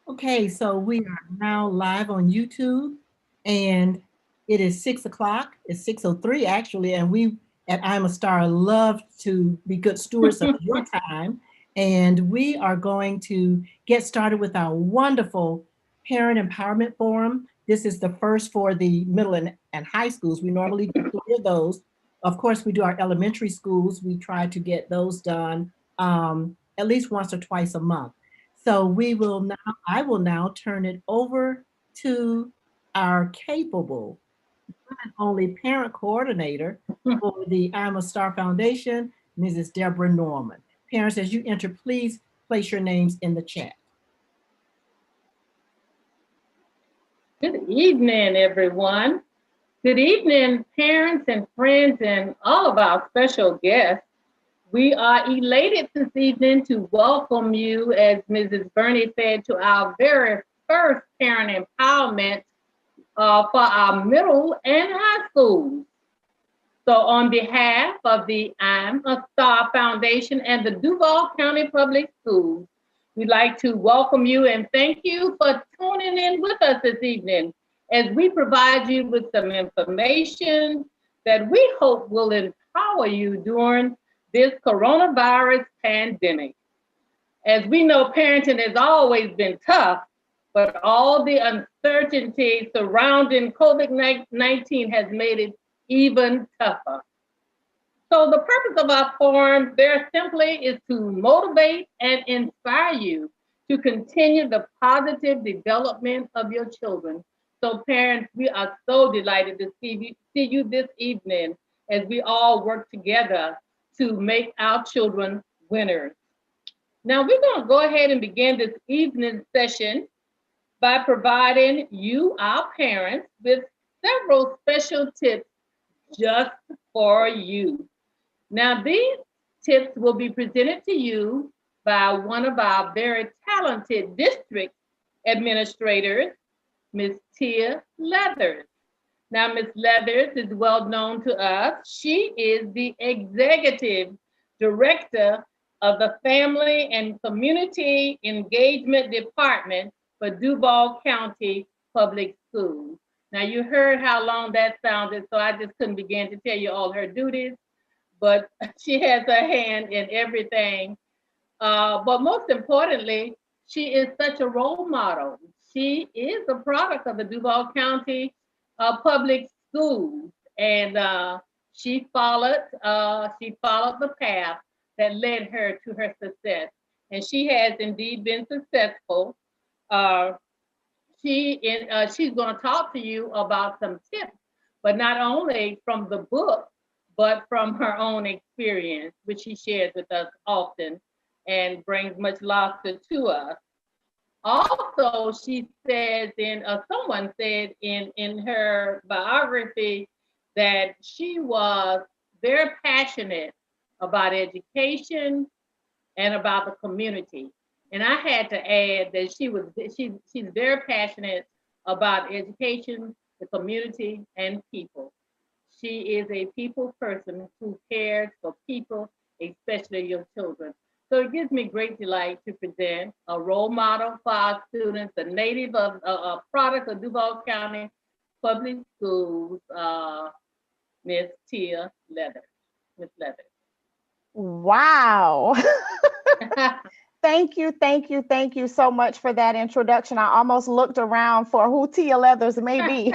Okay, so we are now live on YouTube and it is 6 o'clock. It's 6:03 actually, and we at I'm a Star love to be good stewards of your time. And we are going to get started with our wonderful Parent Empowerment Forum. This is the first for the middle and high schools. We normally do three of those. Of course, we do our elementary schools. We try to get those done at least once or twice a month. So I will now turn it over to our capable and only parent coordinator for the I'm a Star Foundation, Mrs. Deborah Norman. Parents, as you enter, please place your names in the chat. Good evening, everyone. Good evening, parents and friends and all of our special guests. We are elated this evening to welcome you, as Mrs. Burney said, to our very first parent empowerment for our middle and high schools. So on behalf of the I'm a Star Foundation and the Duval County Public Schools, we'd like to welcome you and thank you for tuning in with us this evening as we provide you with some information that we hope will empower you during this coronavirus pandemic. As we know, parenting has always been tough, but all the uncertainty surrounding COVID-19 has made it even tougher. So the purpose of our forum there simply is to motivate and inspire you to continue the positive development of your children. So parents, we are so delighted to see you this evening as we all work together to make our children winners. Now we're going to go ahead and begin this evening session by providing you, our parents, with several special tips just for you. Now, these tips will be presented to you by one of our very talented district administrators, Miss Tia Leathers. Now, Miss Leathers is well known to us. She is the executive director of the Family and Community Engagement Department for Duval County Public Schools. Now, you heard how long that sounded, so I just couldn't begin to tell you all her duties, but she has her hand in everything. But most importantly, she is such a role model. She is a product of the Duval County Public Schools, and she followed the path that led her to her success, and she has indeed been successful. Uh, she's going to talk to you about some tips, but not only from the book, but from her own experience, which she shares with us often and brings much laughter to us. Also, she says someone said in her biography that she was very passionate about education and about the community. And I had to add that she's very passionate about education, the community, and people. She is a people person who cares for people, especially your children. So it gives me great delight to present a role model for our students, a native of a product of Duval County Public Schools, Miss Tia Leathers. Miss Leathers. Wow. Thank you, thank you, thank you so much for that introduction. I almost looked around for who Tia Leathers may be.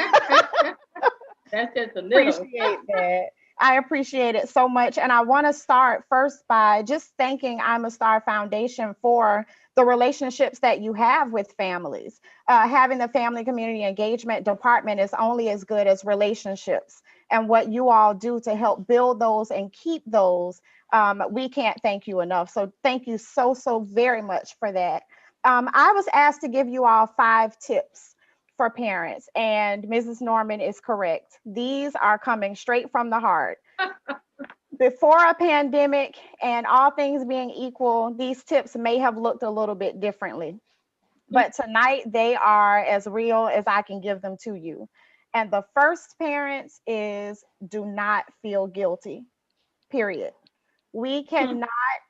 That's just a little. Appreciate that. I appreciate it so much. And I want to start first by just thanking I'm a Star Foundation for the relationships that you have with families. Having the Family Community Engagement Department is only as good as relationships. And what you all do to help build those and keep those, we can't thank you enough. So thank you so, so very much for that. I was asked to give you all 5 tips for parents, and Mrs. Norman is correct. These are coming straight from the heart. Before a pandemic and all things being equal, these tips may have looked a little bit differently. But tonight they are as real as I can give them to you. And the first, parents, is do not feel guilty, period. We cannot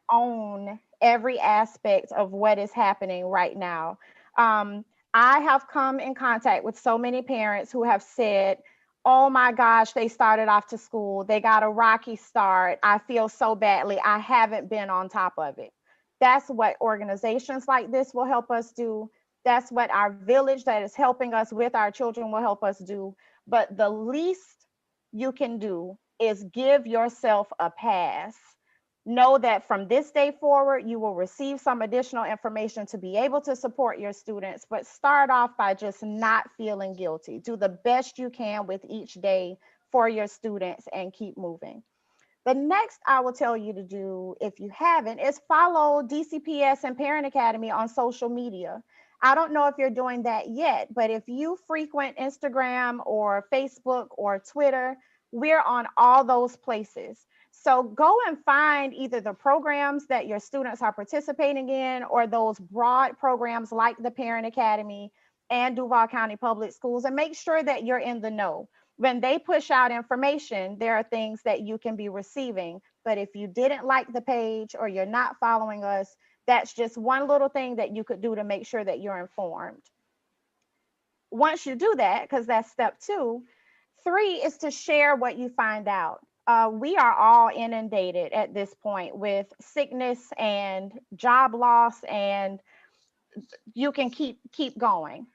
own every aspect of what is happening right now. I have come in contact with so many parents who have said, oh my gosh, they started off to school, they got a rocky start, I feel so badly, I haven't been on top of it. That's what organizations like this will help us do. That's what our village that is helping us with our children will help us do. But the least you can do is give yourself a pass. Know that from this day forward, you will receive some additional information to be able to support your students, but start off by just not feeling guilty. Do the best you can with each day for your students and keep moving. The next I will tell you to do, if you haven't, is follow DCPS and Parent Academy on social media. I don't know if you're doing that yet, but if you frequent Instagram or Facebook or Twitter, we're on all those places. So go and find either the programs that your students are participating in or those broad programs like the Parent Academy and Duval County Public Schools, and make sure that you're in the know. When they push out information, there are things that you can be receiving. But if you didn't like the page or you're not following us, that's just one little thing that you could do to make sure that you're informed. Once you do that, because that's step 2, 3 is to share what you find out. We are all inundated at this point with sickness and job loss, and you can keep going.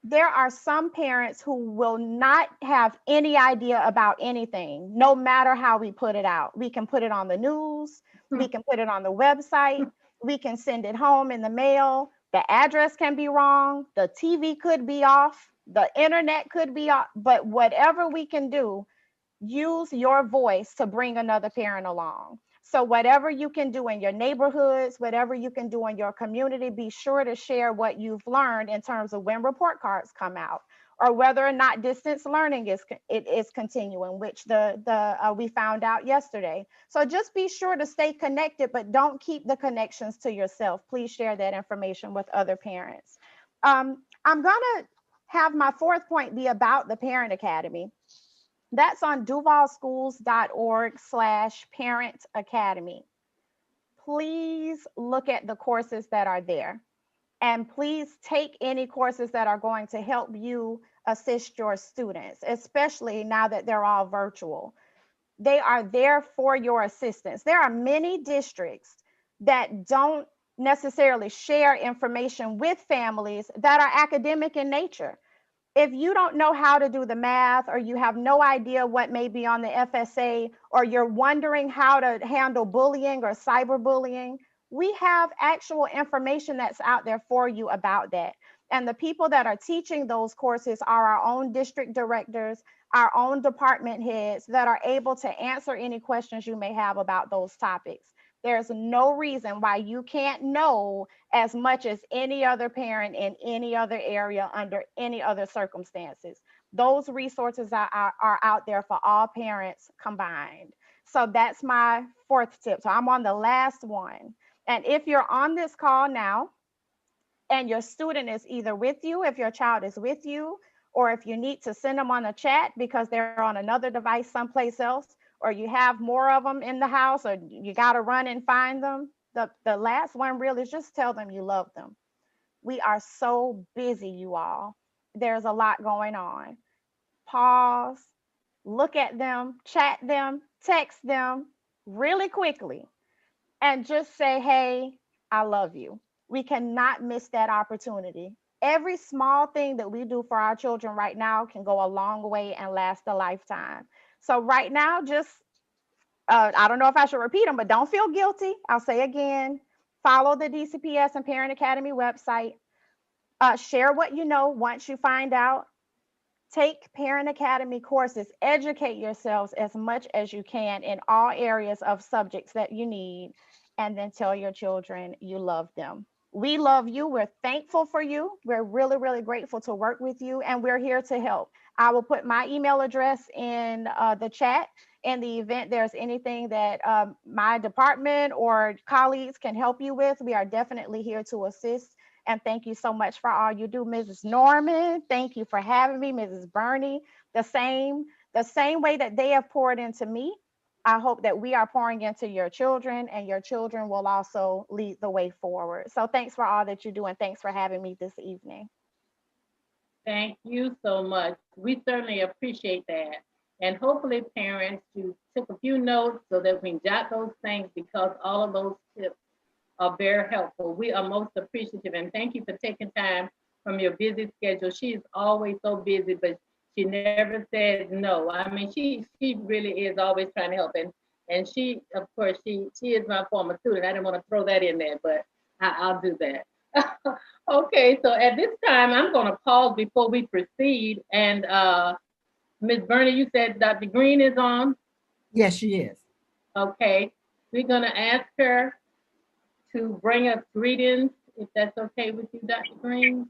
There are some parents who will not have any idea about anything, no matter how we put it out. We can put it on the news, we can put it on the website, we can send it home in the mail. The address can be wrong, the TV could be off, the internet could be off, but whatever we can do, use your voice to bring another parent along. So whatever you can do in your neighborhoods, whatever you can do in your community, be sure to share what you've learned in terms of when report cards come out, or whether or not distance learning is continuing, which we found out yesterday. So just be sure to stay connected, but don't keep the connections to yourself. Please share that information with other parents. I'm gonna have my 4th point be about the Parent Academy. That's on duvalschools.org/parent academy. Please look at the courses that are there, and please take any courses that are going to help you assist your students, especially now that they're all virtual. They are there for your assistance. There are many districts that don't necessarily share information with families that are academic in nature. If you don't know how to do the math, or you have no idea what may be on the FSA, or you're wondering how to handle bullying or cyberbullying, we have actual information that's out there for you about that. And the people that are teaching those courses are our own district directors, our own department heads that are able to answer any questions you may have about those topics. There's no reason why you can't know as much as any other parent in any other area under any other circumstances. Those resources are out there for all parents combined. So that's my 4th tip. So I'm on the last one. And if you're on this call now and your student is either with you, if your child is with you, or if you need to send them on a chat because they're on another device someplace else, or you have more of them in the house, or you got to run and find them, the last one really is just tell them you love them. We are so busy, you all. There's a lot going on. Pause, look at them, chat them, text them really quickly, and just say, hey, I love you. We cannot miss that opportunity. Every small thing that we do for our children right now can go a long way and last a lifetime. So right now, just, I don't know if I should repeat them, but don't feel guilty. I'll say again, follow the DCPS and Parent Academy website. Share what you know once you find out. Take Parent Academy courses. Educate yourselves as much as you can in all areas of subjects that you need. And then tell your children you love them. We love you. We're thankful for you. We're really, really grateful to work with you. And we're here to help. I will put my email address in the chat. In the event there's anything that my department or colleagues can help you with, we are definitely here to assist. And thank you so much for all you do, Mrs. Norman. Thank you for having me, Mrs. Burney. The same way that they have poured into me, I hope that we are pouring into your children, and your children will also lead the way forward. So thanks for all that you do, and thanks for having me this evening. Thank you so much. We certainly appreciate that. And hopefully parents, you took a few notes so that we can jot those things, because all of those tips are very helpful. We are most appreciative, and thank you for taking time from your busy schedule. She's always so busy, but she never says no. I mean, she really is always trying to help, and she, of course, she is my former student. I didn't want to throw that in there, but I'll do that. Okay, so at this time, I'm going to pause before we proceed. And Ms. Burney, you said Dr. Green is on? Yes, she is. Okay, we're going to ask her to bring us greetings, if that's okay with you, Dr. Green.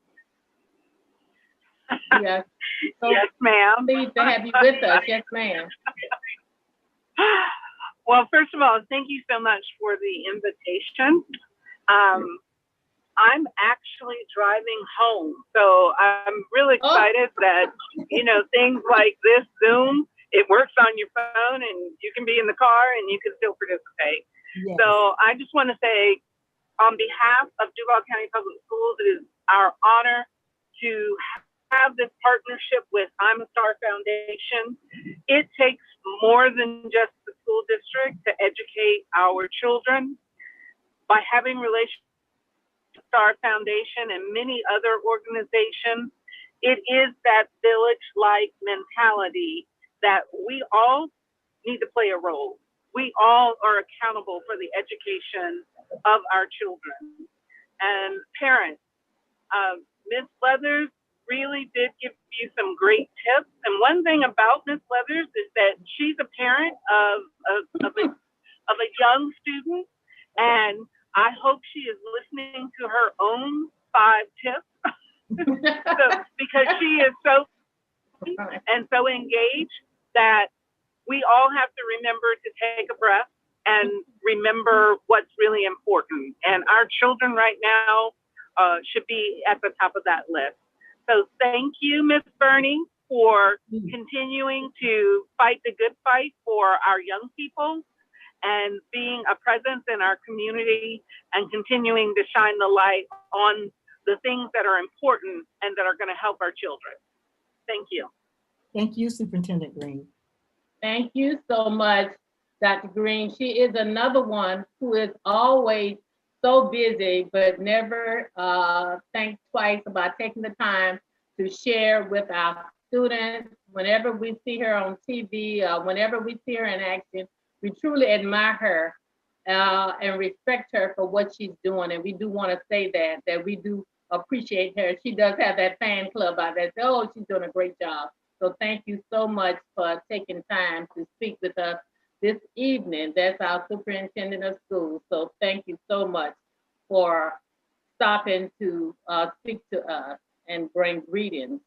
Yes. So yes, ma'am. Pleased to have you with us. Yes, ma'am. Well, first of all, thank you so much for the invitation. I'm actually driving home, so I'm really excited that, you know, things like this Zoom, it works on your phone and you can be in the car and you can still participate. Yes. So I just want to say, on behalf of Duval County Public Schools, it is our honor to have this partnership with I'm a Star Foundation. It takes more than just the school district to educate our children. By having relationships with Star Foundation and many other organizations, it is that village-like mentality that we all need to play a role. We all are accountable for the education of our children. And parents, Ms. Leathers really did give you some great tips. And one thing about Ms. Leathers is that she's a parent of a young student, and I hope she is listening to her own 5 tips because she is so and so engaged that we all have to remember to take a breath and remember what's really important. And our children right now should be at the top of that list. So thank you, Ms. Burney, for continuing to fight the good fight for our young people and being a presence in our community and continuing to shine the light on the things that are important and that are going to help our children. Thank you. Thank you, Superintendent Green. Thank you so much, Dr. Green. She is another one who is always so busy, but never think twice about taking the time to share with our students. Whenever we see her on TV, whenever we see her in action, we truly admire her and respect her for what she's doing. And we do want to say that we do appreciate her. She does have that fan club out there. Oh, she's doing a great job. So thank you so much for taking time to speak with us this evening. That's our superintendent of schools. So thank you so much for stopping to speak to us and bring greetings.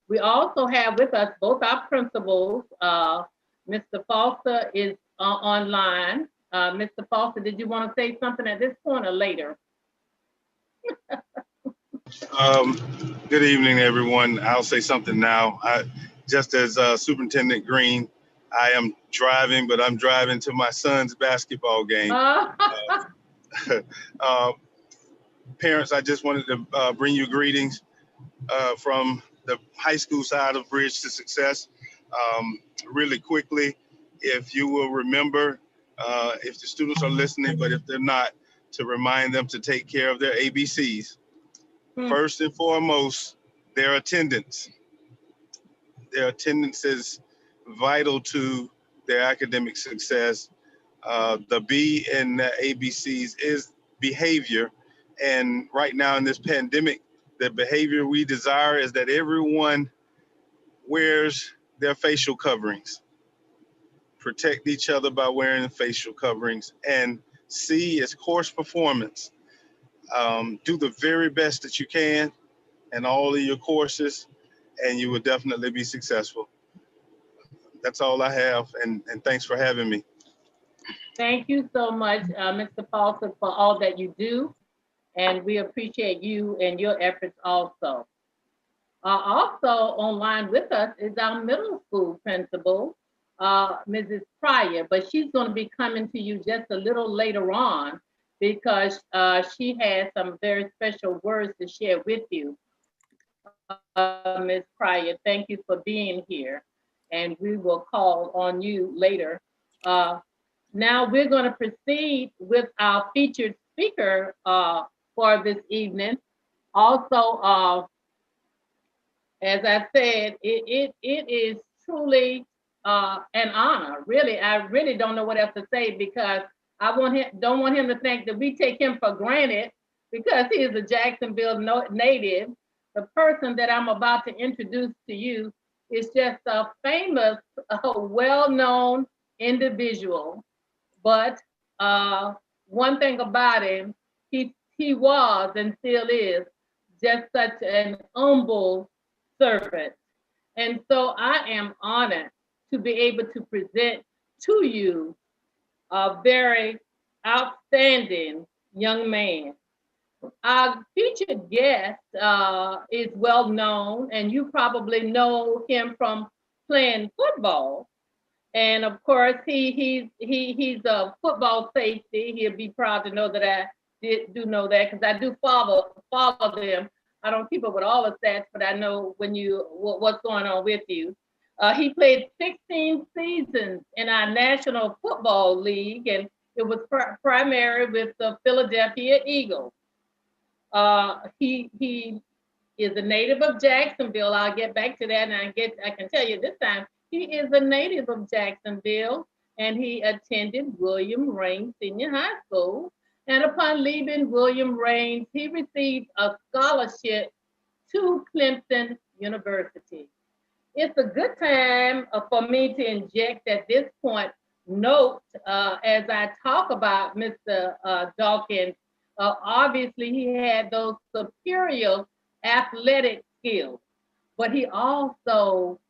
We also have with us both our principals. Mr. Foster is online. Mr. Foster, did you want to say something at this point or later? Good evening, everyone. I'll say something now. Just as Superintendent Green, I am driving, but I'm driving to my son's basketball game. Parents, I just wanted to bring you greetings from the high school side of Bridge to Success. Really quickly, if you will remember, if the students are listening, but if they're not, to remind them to take care of their ABCs. First and foremost, their attendance. Their attendance is vital to their academic success. The B in the ABCs is behavior. And right now in this pandemic, the behavior we desire is that everyone wears their facial coverings. Protect each other by wearing facial coverings. And C is course performance. Do the very best that you can in all of your courses, and you will definitely be successful. That's all I have, and thanks for having me. Thank you so much, Mr. Foster, for all that you do, and we appreciate you and your efforts also. Also online with us is our middle school principal, Mrs. Pryor, but she's going to be coming to you just a little later on because she has some very special words to share with you. Ms. Pryor, thank you for being here, and we will call on you later. Now we're going to proceed with our featured speaker for this evening. Also, as I said, it is truly an honor. Really, I really don't know what else to say because I don't want him to think that we take him for granted because he is a Jacksonville native. The person that I'm about to introduce to you is just a famous, well-known individual. But one thing about him, he was and still is just such an humble servant. And so I am honored to be able to present to you a very outstanding young man. Our featured guest is well known, and you probably know him from playing football. And of course, he's a football safety. He'll be proud to know that I do know that because I do follow them. I don't keep up with all the stats, but I know what's going on with you. He played 16 seasons in our National Football League, and it was primary with the Philadelphia Eagles. He is a native of Jacksonville. I'll get back to that, and I can tell you this time, he is a native of Jacksonville, and he attended William Raines Senior High School. And upon leaving William Raines, he received a scholarship to Clemson University. It's a good time for me to inject at this point note as I talk about Mr. Dawkins. Obviously, he had those superior athletic skills, but he also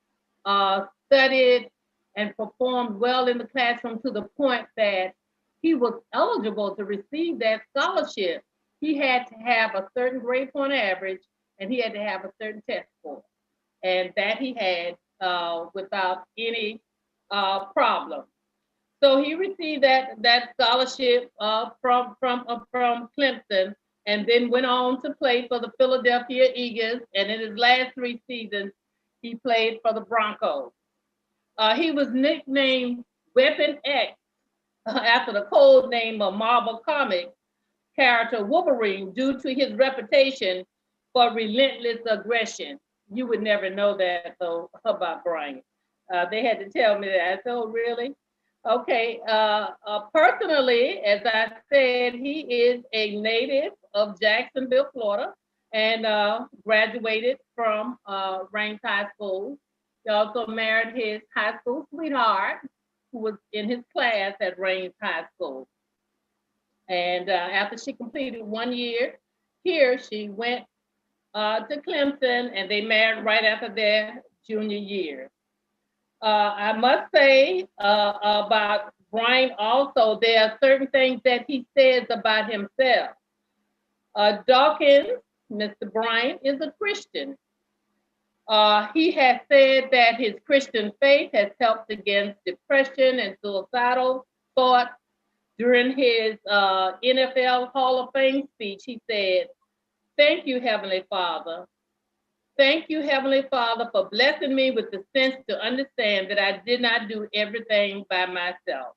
studied and performed well in the classroom to the point that he was eligible to receive that scholarship. He had to have a certain grade point average, and he had to have a certain test score, and that he had without any problem. So he received that scholarship from Clemson, and then went on to play for the Philadelphia Eagles. And in his last 3 seasons, he played for the Broncos. He was nicknamed Weapon X after the code name of Marvel Comics character Wolverine due to his reputation for relentless aggression. You would never know that though about Brian. They had to tell me that. I said, oh, really? Okay. Personally, as I said, he is a native of Jacksonville, Florida, and graduated from Raines High School. He also married his high school sweetheart, who was in his class at Raines High School. And after she completed 1 year here, she went to Clemson, and they married right after their junior year. I must say about Brian also, there are certain things that he says about himself. Dawkins, Mr. Brian, is a Christian. He has said that his Christian faith has helped against depression and suicidal thoughts. During his NFL Hall of Fame speech, he said, "Thank you, Heavenly Father. Thank you, Heavenly Father, for blessing me with the sense to understand that I did not do everything by myself.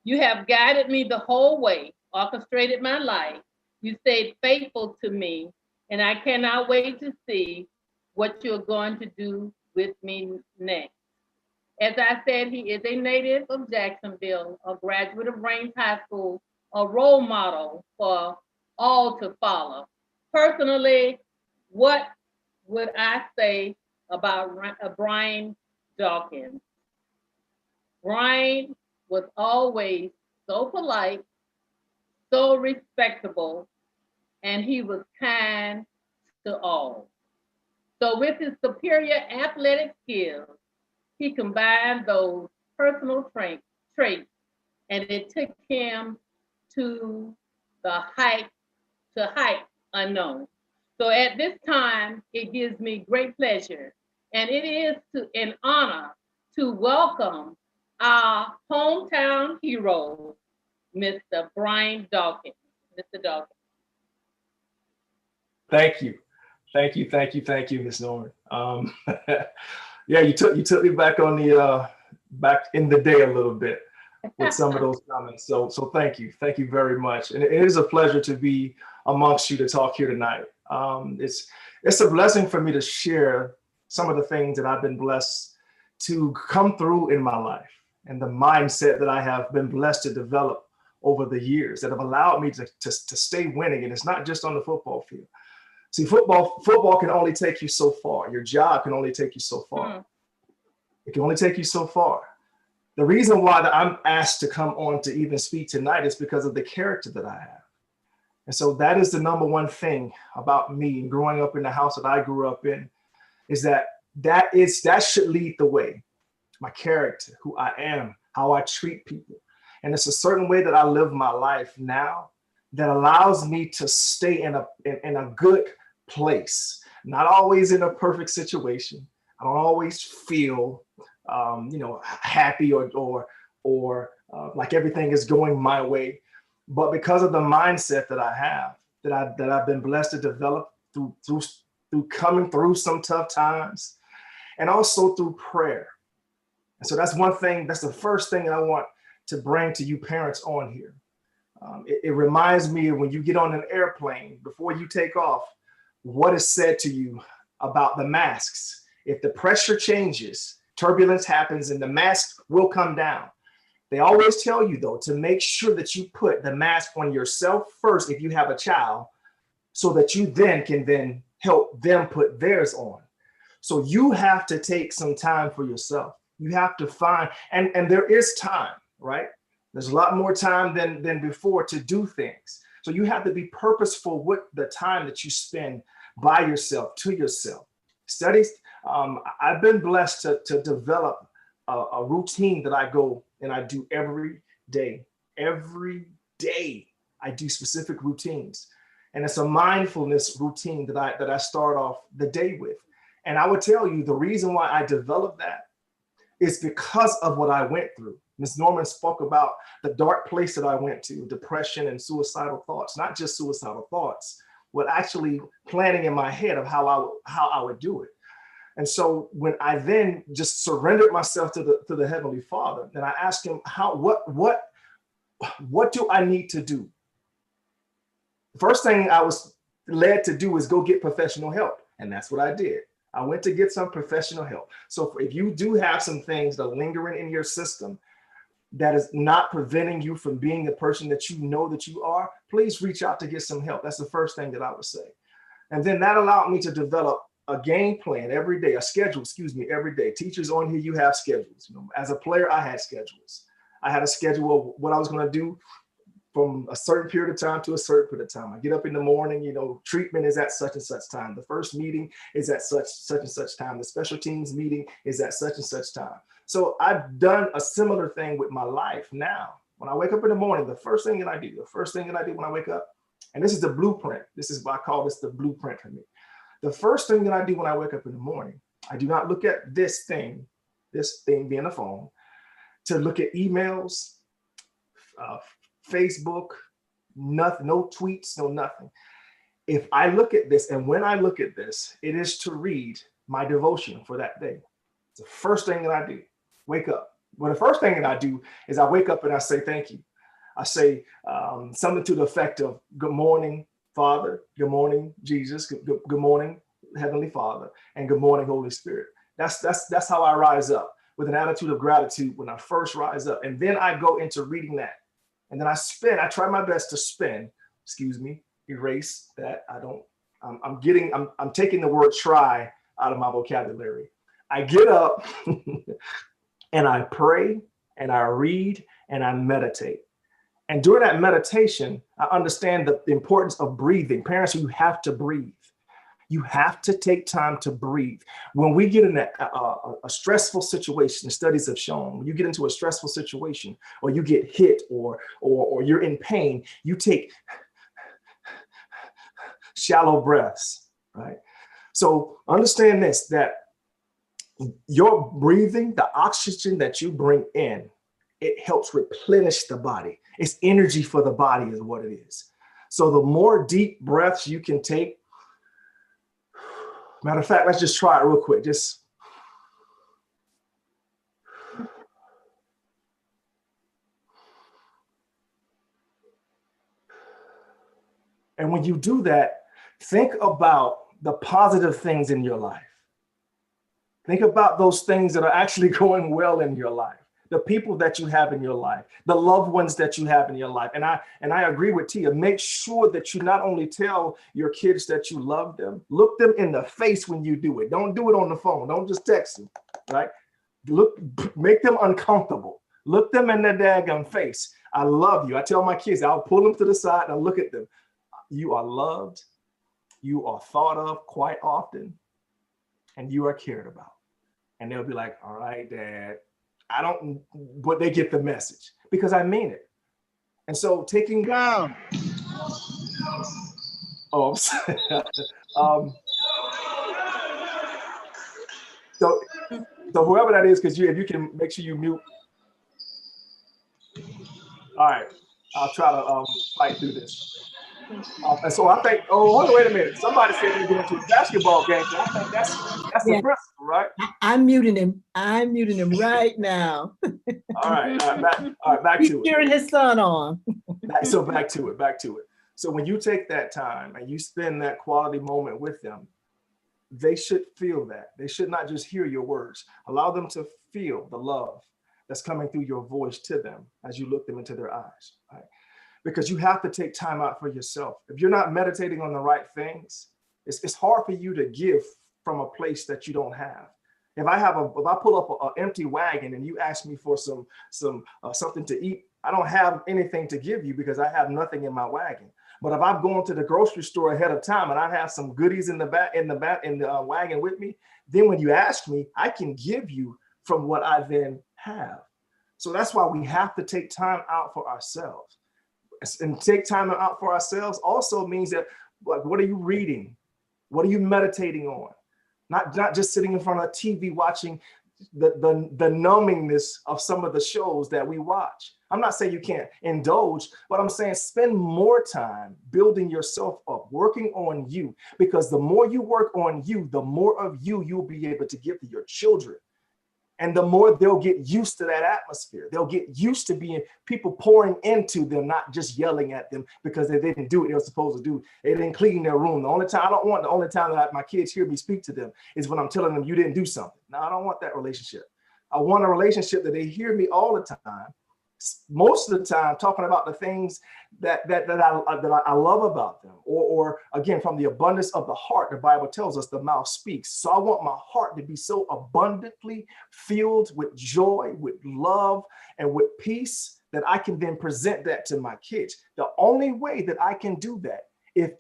You have guided me the whole way, orchestrated my life. You stayed faithful to me, and I cannot wait to see what you're going to do with me next." As I said, he is a native of Jacksonville, a graduate of Raines High School, a role model for all to follow. Personally, what would I say about Brian Dawkins? Brian was always so polite, so respectable, and he was kind to all. So with his superior athletic skills, he combined those personal traits, and it took him to the height unknown. So at this time, it gives me great pleasure, and it is an honor to welcome our hometown hero, Mr. Brian Dawkins. Mr. Dawkins. Thank you. Thank you, Ms. Norman. Yeah, you took me back on the back in the day a little bit with some of those comments. So thank you very much. And it is a pleasure to be amongst you to talk here tonight. It's a blessing for me to share some of the things that I've been blessed to come through in my life and the mindset that I have been blessed to develop over the years that have allowed me to stay winning. And it's not just on the football field. See, football can only take you so far. Your job can only take you so far. It can only take you so far. The reason why that I'm asked to come on to even speak tonight is because of the character that I have. And so that is the number one thing about me and growing up in the house that I grew up in, is that should lead the way. My character, who I am, how I treat people. And it's a certain way that I live my life now that allows me to stay in a good place, not always in a perfect situation. I don't always feel, happy or like everything is going my way. But because of the mindset that I have, that I've been blessed to develop through coming through some tough times, and also through prayer. And so that's one thing. That's the first thing I want to bring to you parents on here. It reminds me of when you get on an airplane, before you take off, what is said to you about the masks. If the pressure changes, turbulence happens, and the mask will come down. They always tell you, though, to make sure that you put the mask on yourself first if you have a child, so that you then can help them put theirs on. So you have to take some time for yourself. You have to find, and there is time, right? There's a lot more time than before to do things. So you have to be purposeful with the time that you spend by yourself, to yourself. Studies, I've been blessed to develop a routine that I go and I do every day. Every day I do specific routines. And it's a mindfulness routine that I start off the day with. And I would tell you the reason why I developed that is because of what I went through. Ms. Norman spoke about the dark place that I went to, depression and suicidal thoughts, not just suicidal thoughts, but actually planning in my head of how I would do it. And so when I then just surrendered myself to the Heavenly Father, and I asked him, what do I need to do? The first thing I was led to do is go get professional help. And that's what I did. I went to get some professional help. So if you do have some things that are lingering in your system that is not preventing you from being the person that you know that you are, please reach out to get some help. That's the first thing that I would say. And then that allowed me to develop a game plan every day, a schedule, every day. Teachers on here, you have schedules. As a player, I had schedules. I had a schedule of what I was going to do from a certain period of time to a certain period of time. I get up in the morning, treatment is at such and such time. The first meeting is at such and such time. The special teams meeting is at such and such time. So I've done a similar thing with my life now. When I wake up in the morning, the first thing that I do when I wake up, and this is the blueprint. This is why I call this the blueprint for me. The first thing that I do when I wake up in the morning, I do not look at this thing being a phone, to look at emails, Facebook, nothing, no tweets, no nothing. If I look at this, and when I look at this, it is to read my devotion for that day. It's the first thing that I do. Wake up. Well, the first thing that I do is I wake up and I say thank you. I say something to the effect of, good morning, Father. Good morning, Jesus. Good morning, Heavenly Father. And good morning, Holy Spirit. That's how I rise up, with an attitude of gratitude when I first rise up. And then I go into reading that. And then I try my best to spin, erase that. I'm taking the word try out of my vocabulary. I get up and I pray and I read and I meditate. And during that meditation, I understand the importance of breathing. Parents, you have to breathe. You have to take time to breathe. When we get in a stressful situation, studies have shown, when you get into a stressful situation, or you get hit, or you're in pain, you take shallow breaths, right? So understand this, that Your breathing, the oxygen that you bring in, it helps replenish the body. It's energy for the body is what it is. So the more deep breaths you can take, matter of fact, let's just try it real quick. Just and when you do that, think about the positive things in your life. Think about those things that are actually going well in your life, the people that you have in your life, the loved ones that you have in your life. And I agree with Tia, make sure that you not only tell your kids that you love them, look them in the face when you do it. Don't do it on the phone. Don't just text them, right? Look, make them uncomfortable. Look them in their daggone face. I love you. I tell my kids, I'll pull them to the side and I'll look at them. You are loved. You are thought of quite often, and you are cared about. And they'll be like, all right, Dad, but they get the message because I mean it. And so taking down. Oh, so whoever that is, because if you can make sure you mute. All right, I'll try to fight through this. And so I think, oh, wait a minute. Somebody said they're going to a basketball game. So I think that's the principle, right? I'm muting him. I'm muting him right now. All right, back to it. He's cheering his son on. So back to it. So when you take that time and you spend that quality moment with them, they should feel that. They should not just hear your words. Allow them to feel the love that's coming through your voice to them as you look them into their eyes, right? Because you have to take time out for yourself. If you're not meditating on the right things, it's hard for you to give from a place that you don't have. If I pull up an empty wagon and you ask me for something to eat, I don't have anything to give you because I have nothing in my wagon. But if I'm going to the grocery store ahead of time and I have some goodies in the wagon with me, then when you ask me, I can give you from what I then have. So that's why we have to take time out for ourselves. And take time out for ourselves also means that, like, what are you reading? What are you meditating on? Not just sitting in front of a TV watching the numbingness of some of the shows that we watch. I'm not saying you can't indulge, but I'm saying spend more time building yourself up, working on you, because the more you work on you, the more of you'll be able to give to your children. And the more they'll get used to that atmosphere. They'll get used to being people pouring into them, not just yelling at them because they didn't do what they were supposed to do. They didn't clean their room. The only time that my kids hear me speak to them is when I'm telling them you didn't do something. No, I don't want that relationship. I want a relationship that they hear me all the time, most of the time talking about the things that I love about them, or again, from the abundance of the heart, the Bible tells us the mouth speaks. So I want my heart to be so abundantly filled with joy, with love, and with peace that I can then present that to my kids. The only way that I can do that if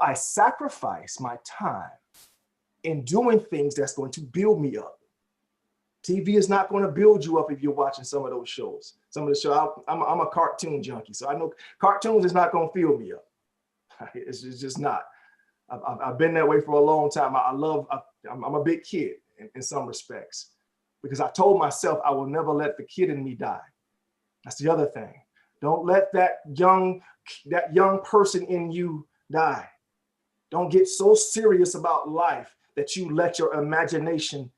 I sacrifice my time in doing things that's going to build me up. TV is not going to build you up if you're watching some of those shows. Some of the shows, I'm a cartoon junkie, so I know cartoons is not going to fill me up. It's just not. I've been that way for a long time. I'm a big kid in some respects, because I told myself I will never let the kid in me die. That's the other thing. Don't let that young person in you die. Don't get so serious about life that you let your imagination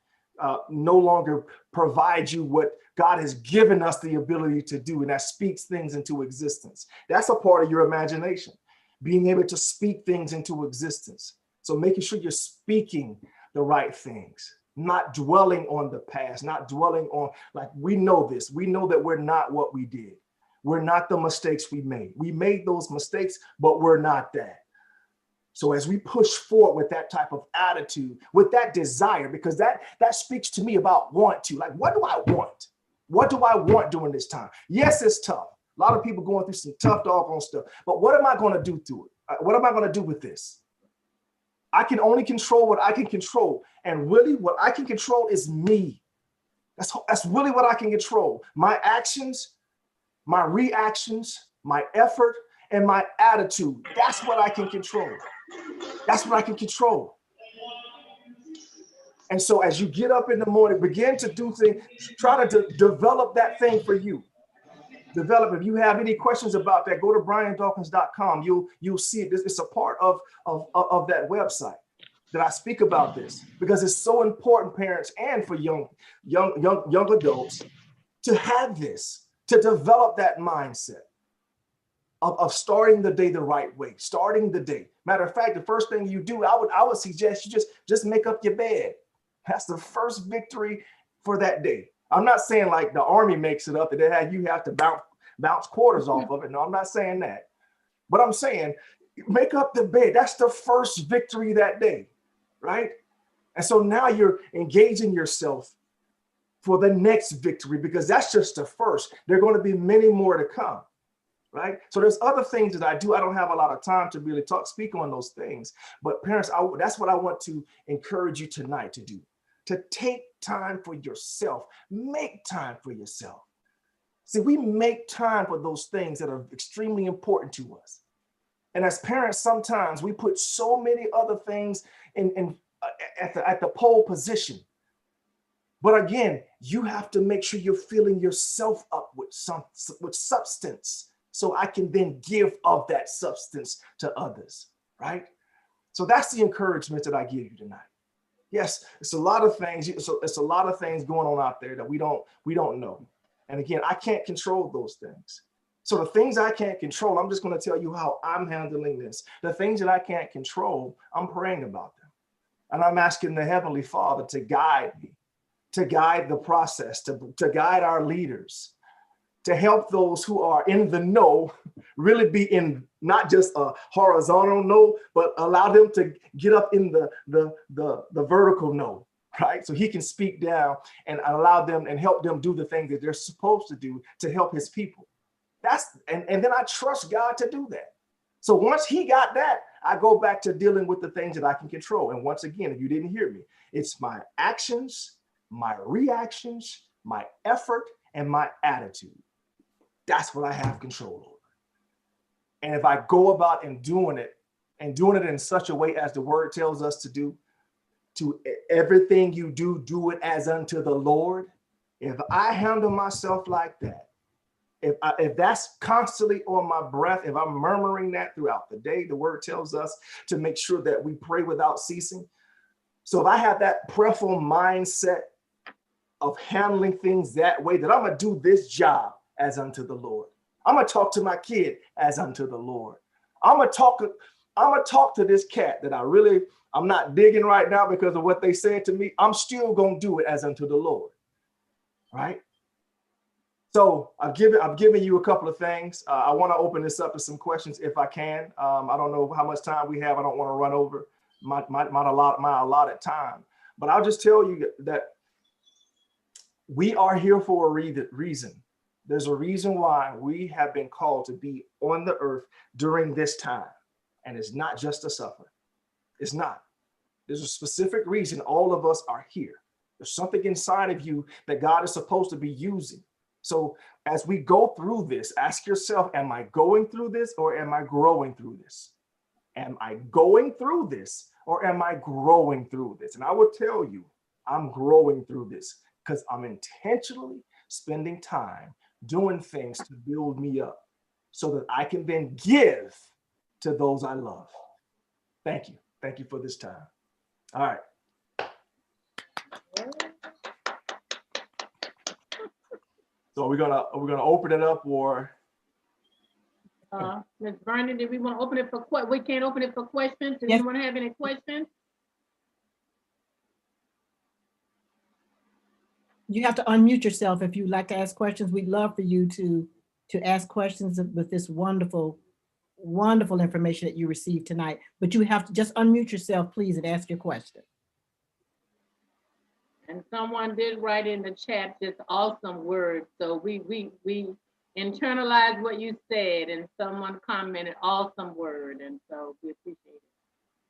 no longer provide you what God has given us the ability to do, and that speaks things into existence. That's a part of your imagination, being able to speak things into existence. So making sure you're speaking the right things, not dwelling on the past, not dwelling on, like, we know this. We know that we're not what we did. We're not the mistakes we made. We made those mistakes, but we're not that. So as we push forward with that type of attitude, with that desire, because that speaks to me about want to, like, what do I want? What do I want during this time? Yes, it's tough. A lot of people going through some tough doggone stuff, but what am I going to do through it? What am I going to do with this? I can only control what I can control. And really what I can control is me. That's really what I can control. My actions, my reactions, my effort, and my attitude. That's what I can control. That's what I can control. And so as you get up in the morning, begin to do things, try to develop that thing for you. Develop. If you have any questions about that, go to briandawkins.com. You'll see it. It's a part of that website that I speak about this, because it's so important, parents, and for young adults, to have this, to develop that mindset of starting the day the right way, starting the day. Matter of fact, the first thing you do, I would suggest you just make up your bed. That's the first victory for that day. I'm not saying like the Army makes it up that you have to bounce quarters off of it. No, I'm not saying that. But I'm saying make up the bed. That's the first victory that day, right? And so now you're engaging yourself for the next victory, because that's just the first. There are going to be many more to come, right? So there's other things that I do. I don't have a lot of time to really speak on those things. But parents, that's what I want to encourage you tonight to do. To take time for yourself. Make time for yourself. See, we make time for those things that are extremely important to us. And as parents, sometimes we put so many other things at the pole position. But again, you have to make sure you're filling yourself up with substance, so I can then give of that substance to others, right? So that's the encouragement that I give you tonight. Yes, it's a lot of things. It's a lot of things going on out there that we don't know. And again, I can't control those things. So the things I can't control, I'm just going to tell you how I'm handling this. The things that I can't control, I'm praying about them. And I'm asking the Heavenly Father to guide me, to guide the process, to guide our leaders, to help those who are in the know really be in not just a horizontal know, but allow them to get up in the vertical know, right? So he can speak down and allow them and help them do the things that they're supposed to do to help his people. And then I trust God to do that. So once he got that, I go back to dealing with the things that I can control. And once again, if you didn't hear me, it's my actions, my reactions, my effort, and my attitude. That's what I have control over. And if I go about and doing it in such a way as the word tells us to do, to everything you do, do it as unto the Lord. If I handle myself like that, if that's constantly on my breath, if I'm murmuring that throughout the day, the word tells us to make sure that we pray without ceasing. So if I have that prayerful mindset of handling things that way, that I'm going to do this job as unto the Lord. I'm going to talk to my kid as unto the Lord. I'm going to talk to this cat that I'm not digging right now because of what they said to me. I'm still going to do it as unto the Lord, right? So I've given you a couple of things. I want to open this up to some questions if I can. I don't know how much time we have. I don't want to run over my allotted time, but I'll just tell you that we are here for a reason. There's a reason why we have been called to be on the earth during this time. And it's not just to suffer. It's not. There's a specific reason all of us are here. There's something inside of you that God is supposed to be using. So as we go through this, ask yourself, am I going through this or am I growing through this? Am I going through this or am I growing through this? And I will tell you, I'm growing through this because I'm intentionally spending time doing things to build me up so that I can then give to those I love. Thank you. Thank you for this time. All right. So we're gonna open it up, or Ms. Burney, did we want to open it for we can't open it for questions? Does Yes. anyone have any questions? You have to unmute yourself if you'd like to ask questions. We'd love for you to ask questions with this wonderful, wonderful information that you received tonight. But you have to just unmute yourself, please, and ask your question. And someone did write in the chat just awesome words. So we internalized what you said, and someone commented awesome word, and so we appreciate it.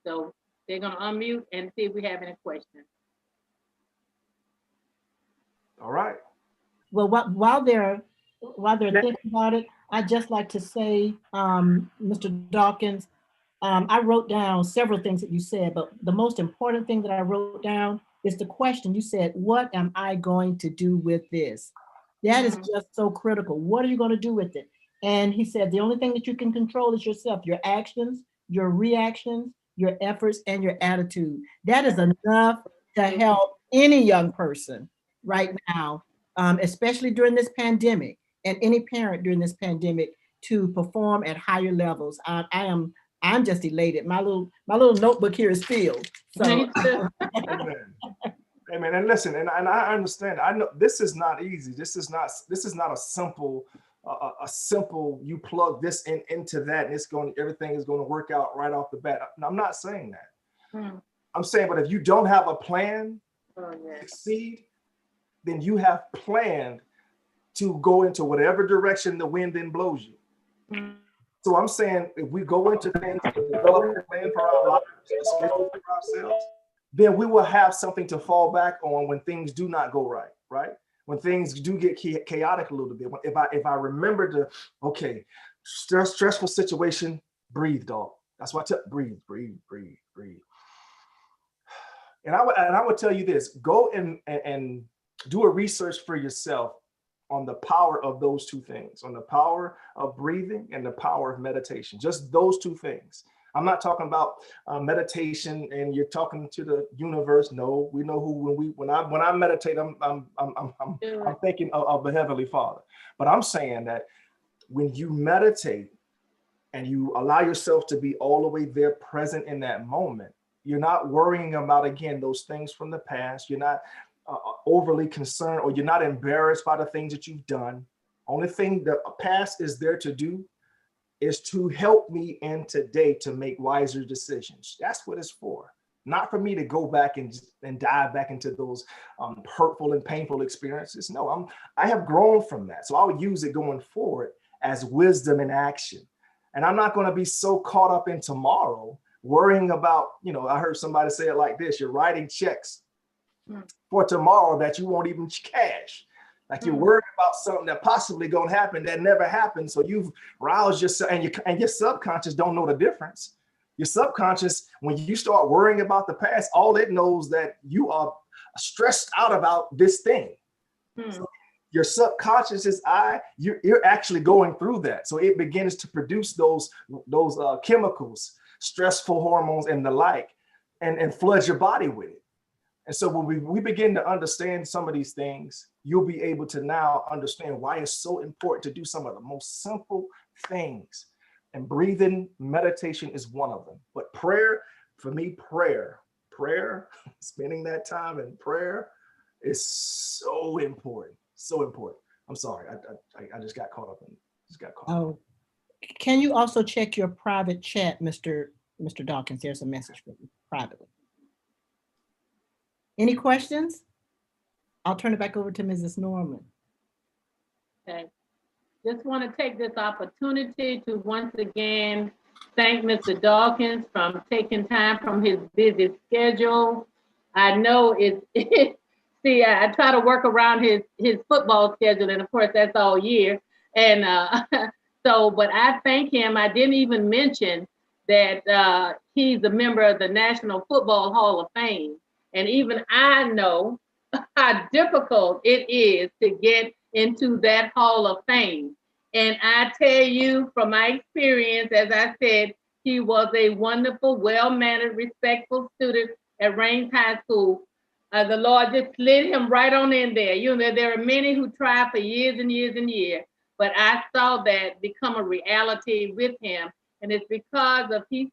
So they're gonna unmute and see if we have any questions. all right. Well, while they're thinking about it, I'd just like to say, Mr. Dawkins, I wrote down several things that you said, but the most important thing that I wrote down It's the question. You said, what am I going to do with this? That is just so critical. What are you going to do with it? And he said, the only thing that you can control is yourself, your actions, your reactions, your efforts, and your attitude. That is enough to help any young person right now, especially during this pandemic, and any parent during this pandemic, to perform at higher levels. I'm just elated. My little notebook here is filled. So Amen. Amen. And listen, and I understand. I know this is not easy. This is not a simple you plug this into that and everything is going to work out right off the bat. I'm not saying that. I'm saying, but if you don't have a plan to succeed, then you have planned to go into whatever direction the wind then blows you. So I'm saying, if we go into things to develop a plan for our lives, for ourselves, then we will have something to fall back on when things do not go right, right? When things do get chaotic a little bit. If I remember to, okay, stressful situation, breathe, dog. That's why I tell, breathe. And I would tell you this: go and do a research for yourself on the power of those two things, on the power of breathing and the power of meditation. Just those two things. I'm not talking about meditation and you're talking to the universe. No, we know who. When I meditate, I'm thinking of the Heavenly Father. But I'm saying that when you meditate and you allow yourself to be all the way there, present in that moment, you're not worrying about, again, those things from the past. You're not overly concerned, or you're not embarrassed by the things that you've done. Only thing the past is there to do is to help me in today to make wiser decisions. That's what it's for. Not for me to go back and dive back into those hurtful and painful experiences. No, I have grown from that. So I would use it going forward as wisdom in action. And I'm not going to be so caught up in tomorrow worrying about, I heard somebody say it like this: you're writing checks for tomorrow that you won't even cash. Like you're worried about something that possibly gonna happen that never happened. So you've roused yourself, and your subconscious don't know the difference. Your subconscious, when you start worrying about the past, all it knows that you are stressed out about this thing. So your subconscious is you're actually going through that. So it begins to produce those chemicals, stressful hormones and the like, and flood your body with it. And so when we begin to understand some of these things, you'll be able to now understand why it's so important to do some of the most simple things. And breathing, meditation is one of them. But prayer, for me, prayer, spending that time in prayer is so important. So important. I'm sorry, I just got caught up in it. Oh, can you also check your private chat, Mr. Dawkins? There's a message for you privately. Any questions? I'll turn it back over to Mrs. Norman. Okay. Just want to take this opportunity to once again thank Mr. Dawkins for taking time from his busy schedule. I know see, I try to work around his football schedule, and of course that's all year. And but I thank him. I didn't even mention that he's a member of the National Football Hall of Fame. And even I know how difficult it is to get into that Hall of Fame. And I tell you from my experience, as I said, he was a wonderful, well-mannered, respectful student at Rains High School. The Lord just slid him right on in there. There are many who try for years and years and years, but I saw that become a reality with him. And it's because of, as he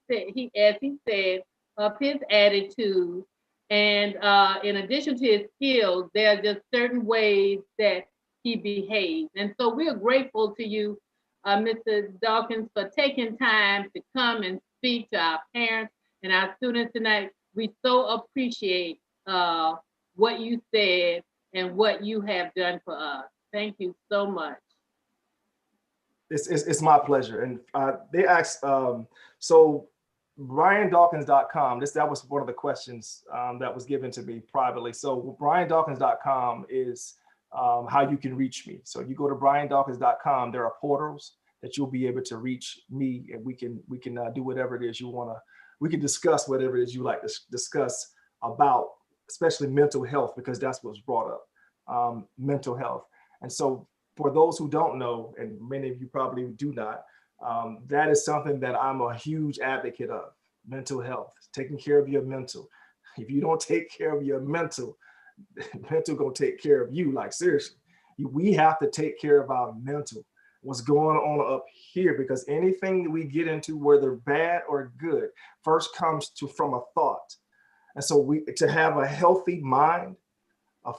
said, of his attitude. And in addition to his skills, there are just certain ways that he behaves. And so we're grateful to you, Mr. Dawkins, for taking time to come and speak to our parents and our students tonight. We so appreciate what you said and what you have done for us. Thank you so much. It's my pleasure. And they asked, so BrianDawkins.com, that was one of the questions that was given to me privately. So BrianDawkins.com is how you can reach me. So you go to BrianDawkins.com, there are portals that you'll be able to reach me, and we can do whatever it is you want to, we can discuss whatever it is you like to discuss about especially mental health, because that's what's brought up, mental health. And so for those who don't know, and many of you probably do not, that is something that I'm a huge advocate of, mental health, taking care of your mental. If you don't take care of your mental, mental gonna take care of you, like seriously. We have to take care of our mental, what's going on up here, because anything that we get into, whether bad or good, first comes from a thought. And so to have a healthy mind, a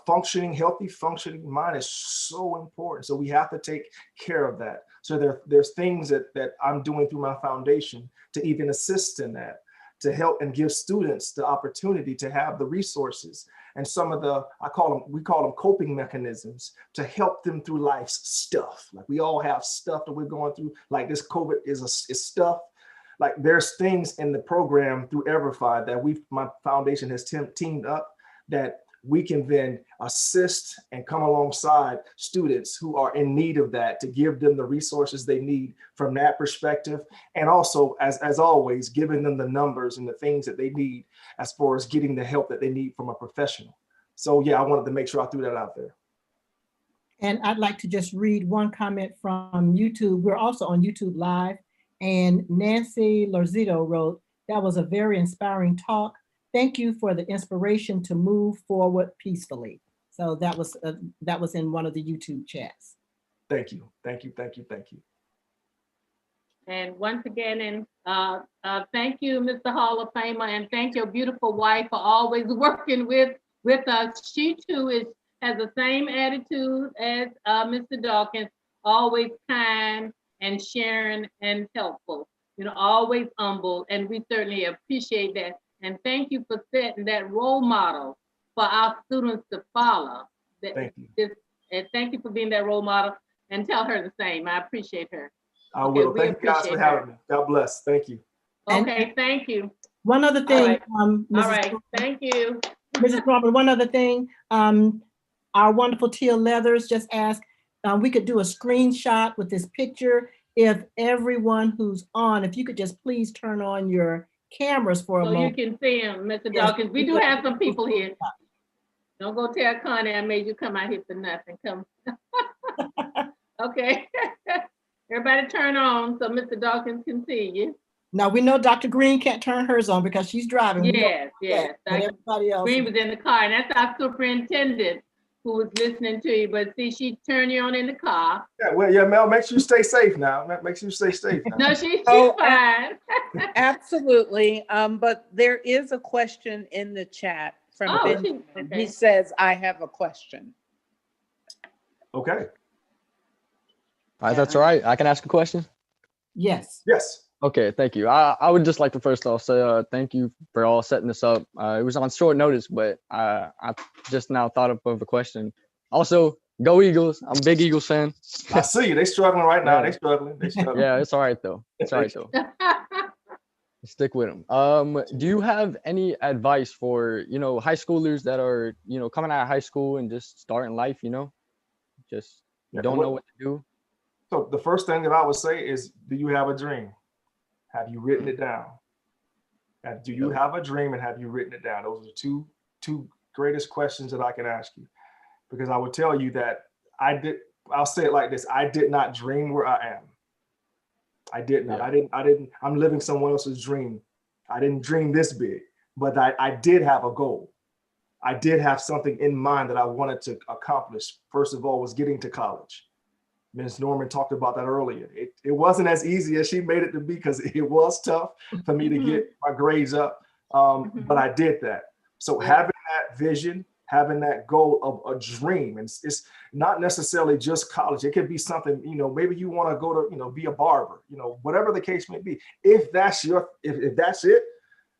healthy functioning mind is so important. So we have to take care of that. So there's things that I'm doing through my foundation to even assist in that, to help and give students the opportunity to have the resources and some of the, we call them coping mechanisms to help them through life's stuff. Like we all have stuff that we're going through, like this COVID is stuff. Like there's things in the program through Everify that my foundation has teamed up that we can then assist and come alongside students who are in need of that, to give them the resources they need from that perspective. And also, as always, giving them the numbers and the things that they need as far as getting the help that they need from a professional. So yeah, I wanted to make sure I threw that out there. And I'd like to just read one comment from YouTube. We're also on YouTube Live. And Nancy Lorzito wrote, "That was a very inspiring talk. Thank you for the inspiration to move forward peacefully." So that was in one of the YouTube chats. Thank you, thank you, thank you, thank you. And once again, thank you, Mr. Hall of Famer, and thank your beautiful wife for always working with us. She too has the same attitude as Mr. Dawkins, always kind and sharing and helpful. You know, always humble, and we certainly appreciate that. And thank you for setting that role model for our students to follow. Thank you. And thank you for being that role model, and tell her the same. I appreciate her. I will. Thank you guys for having me. God bless. Thank you. Okay, thank you. One other thing. All right, thank you. Mrs. Crawford, one other thing. Our wonderful Teal Leathers just asked, we could do a screenshot with this picture. If everyone who's on, if you could just please turn on your cameras for a moment. So you can see them, Mr. Dawkins. We do have some people here. Don't go tell Connie I made you come out here for nothing. Come. Okay. Everybody turn on so Mr. Dawkins can see you. Now we know Dr. Green can't turn hers on because she's driving. Yes. Everybody else. Green was in the car, and that's our superintendent who was listening to you. But see, she turned you on in the car. Yeah, well, yeah, Mel, make sure you stay safe now. Make sure you stay safe now. No, she's fine. Absolutely. But there is a question in the chat from Benjamin. Okay. He says, "I have a question." Okay. All right, that's all right. I can ask a question? Yes. Yes. Okay, thank you. I would just like to first off say thank you for all setting this up. It was on short notice, but I just now thought up of a question. Also, go Eagles. I'm a big Eagles fan. I see you. They struggling right now. Yeah. They struggling. Yeah, it's all right though. It's all right though. Stick with them. Do you have any advice for, high schoolers that are, coming out of high school and just starting life, just don't know what to do? So the first thing that I would say is, do you have a dream? Have you written it down? And do you have a dream, and have you written it down? Those are two greatest questions that I can ask you, because I would tell you that I'll say it like this. I did not dream where I am. I did not. Yeah. I'm living someone else's dream. I didn't dream this big, but I did have a goal. I did have something in mind that I wanted to accomplish. First of all, was getting to college. Ms. Norman talked about that earlier. It wasn't as easy as she made it to be, because it was tough for me to get my grades up, but I did that. So having that vision, having that goal of a dream, and it's not necessarily just college. It could be something, maybe you want to go to, be a barber, whatever the case may be. If that's if that's it,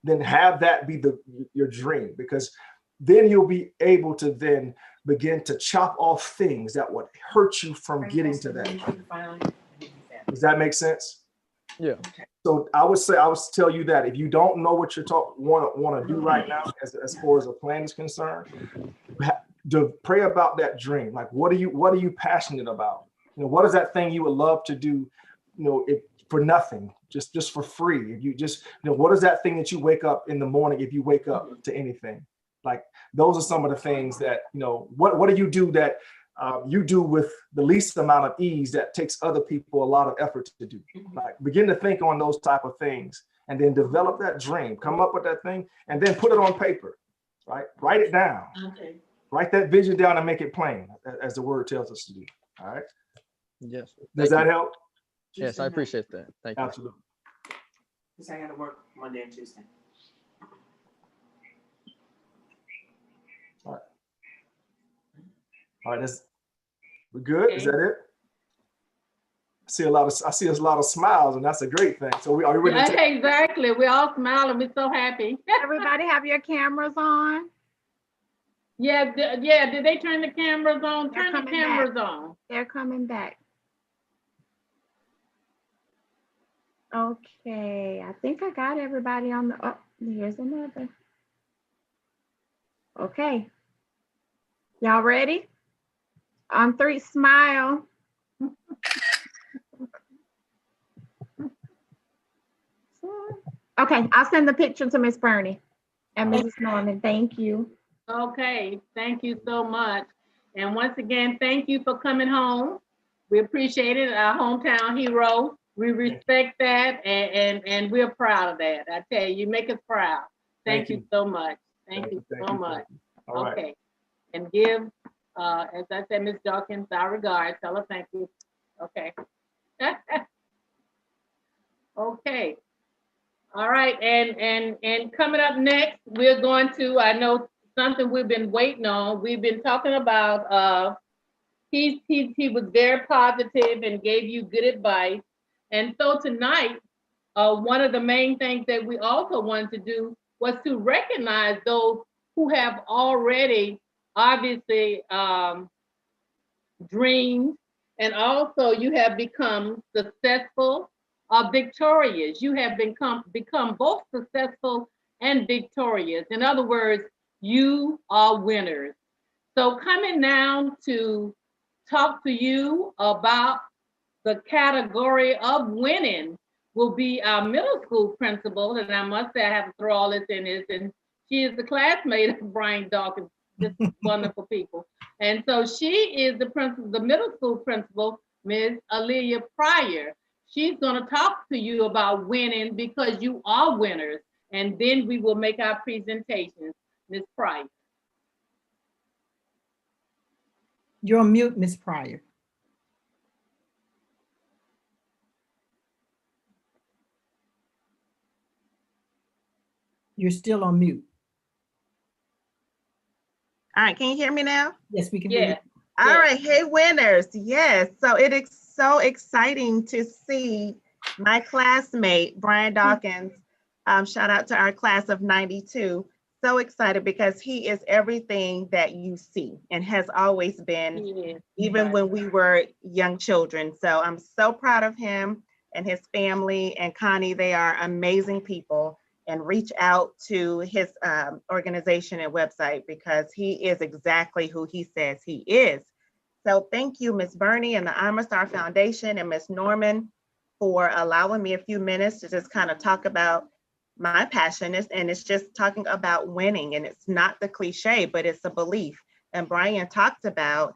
then have that be your dream, because then you'll be able to then begin to chop off things that would hurt you from getting to that. Does that make sense? Yeah. So I would tell you that if you don't know what you're want to do right now, as far as a plan is concerned, to pray about that dream. Like, what are you passionate about? What is that thing you would love to do? If for nothing, just for free. If you just, what is that thing that you wake up in the morning? If you wake up to anything, Like those are some of the things that, you know, what do you do that you do with the least amount of ease that takes other people a lot of effort to do? Like begin to think on those type of things and then develop that dream, come up with that thing and then put it on paper, right? Write it down. Okay. Write that vision down and make it plain as the word tells us to do. All right. Yes. Does that help? Yes, I appreciate that. Thank you. Absolutely. Because I got to work Monday and Tuesday. All right. All right. We're good. Is that it? I see a lot of smiles, and that's a great thing. So are we ready? Yeah, exactly. We're all smiling. We're so happy. Everybody have your cameras on? Yeah. Did they turn the cameras on? They're Turn the coming cameras back. on. They're coming back. Okay, I think I got everybody on the, oh, here's another. Okay. Y'all ready? On 3, smile. Okay, I'll send the picture to Miss Burney and Mrs. Norman. Thank you. Okay, thank you so much. And once again, thank you for coming home. We appreciate it, our hometown hero. We respect that and we're proud of that. I tell you, you make us proud. Thank you so much. Thank you so much. Okay. And give, as I said, Ms. Dawkins, our regards. Tell her thank you. Okay. Okay. All right. And coming up next, we're going to, I know something we've been waiting on. We've been talking about, he was very positive and gave you good advice. And so tonight, one of the main things that we also wanted to do was to recognize those who have already obviously dreamed, and also you have become successful or victorious. You have become both successful and victorious. In other words, you are winners. So coming now to talk to you about the category of winning will be our middle school principal. And I must say, I have to throw all this in this, and she is the classmate of Brian Dawkins, just wonderful people. And so she is the principal, the middle school principal, Ms. Aaliyah Pryor. She's gonna talk to you about winning because you are winners. And then we will make our presentations. Ms. Pryor. You're on mute, Ms. Pryor. You're still on mute. All right, can you hear me now? Yes, we can hear you. All right, hey winners, yes. So it is so exciting to see my classmate, Brian Dawkins. Shout out to our class of 92. So excited because he is everything that you see and has always been, even when we were young children. So I'm so proud of him and his family, and Connie, they are amazing people. And reach out to his organization and website because he is exactly who he says he is. So thank you, Ms. Burney and the I'm a Star Foundation and Ms. Norman for allowing me a few minutes to just kind of talk about my passion. And it's just talking about winning, and it's not the cliche, but it's a belief. And Brian talked about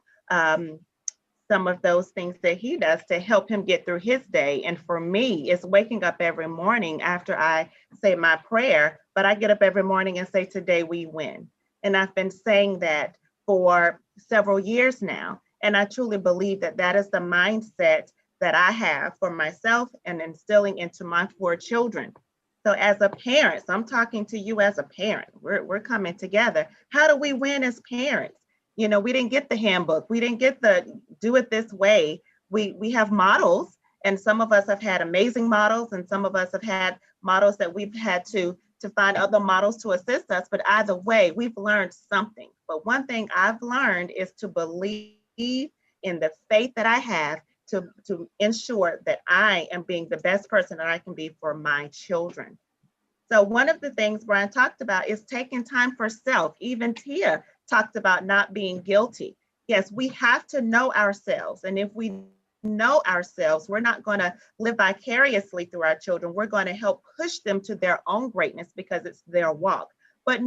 some of those things that he does to help him get through his day. And for me, it's waking up every morning after I say my prayer, but I get up every morning and say, today we win. And I've been saying that for several years now. And I truly believe that that is the mindset that I have for myself and instilling into my 4 children. So as a parent, so I'm talking to you as a parent, we're coming together. How do we win as parents? You know, we didn't get the handbook. We didn't get the do it this way. We have models, and some of us have had amazing models, and some of us have had models that we've had to find other models to assist us. But either way, we've learned something. But one thing I've learned is to believe in the faith that I have to ensure that I am being the best person that I can be for my children. So one of the things Brian talked about is taking time for self. Even Tia talked about not being guilty. Yes, we have to know ourselves. And if we know ourselves, we're not going to live vicariously through our children. We're going to help push them to their own greatness because it's their walk. But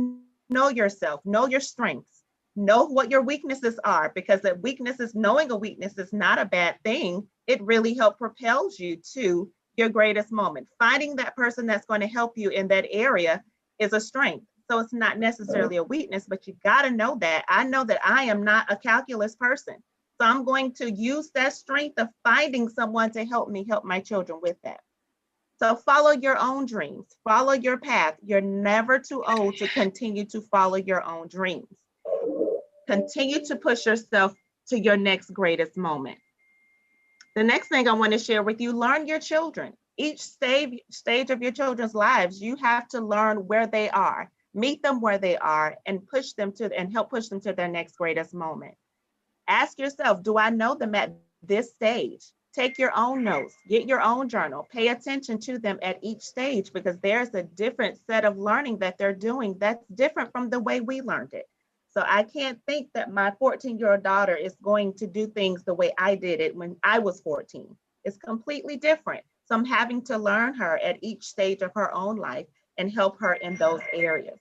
know yourself, know your strengths, know what your weaknesses are, because the weaknesses, knowing a weakness is not a bad thing. It really helps propels you to your greatest moment. Finding that person that's going to help you in that area is a strength. So it's not necessarily a weakness, but you got to know that. I know that I am not a calculus person. So I'm going to use that strength of finding someone to help me help my children with that. So follow your own dreams, follow your path. You're never too old to continue to follow your own dreams. Continue to push yourself to your next greatest moment. The next thing I want to share with you, learn your children. Each stage of your children's lives, you have to learn where they are, meet them where they are, and push them to and help push them to their next greatest moment. Ask yourself, do I know them at this stage? Take your own notes, get your own journal, pay attention to them at each stage, because there's a different set of learning that they're doing that's different from the way we learned it. So I can't think that my 14-year-old daughter is going to do things the way I did it when I was 14. It's completely different. So I'm having to learn her at each stage of her own life and help her in those areas.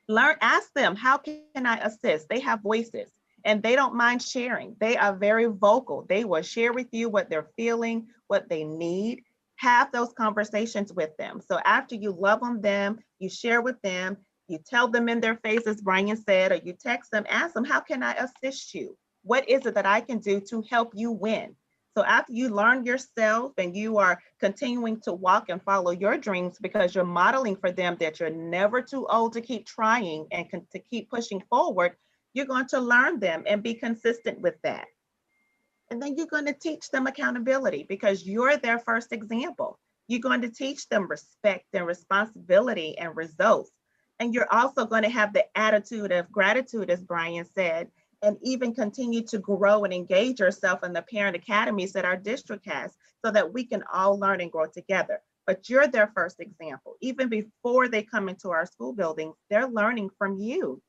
Ask them, how can I assist? They have voices and they don't mind sharing. They are very vocal. They will share with you what they're feeling, what they need. Have those conversations with them. So after you love on them, you share with them, you tell them in their face, as Brian said, or you text them, ask them, how can I assist you? What is it that I can do to help you win? So after you learn yourself and you are continuing to walk and follow your dreams, because you're modeling for them that you're never too old to keep trying and to keep pushing forward, you're going to learn them and be consistent with that. And then you're going to teach them accountability, because you're their first example. You're going to teach them respect and responsibility and results. And you're also going to have the attitude of gratitude, as Brian said, and even continue to grow and engage yourself in the parent academies that our district has, so that we can all learn and grow together. But you're their first example. Even before they come into our school buildings, they're learning from you.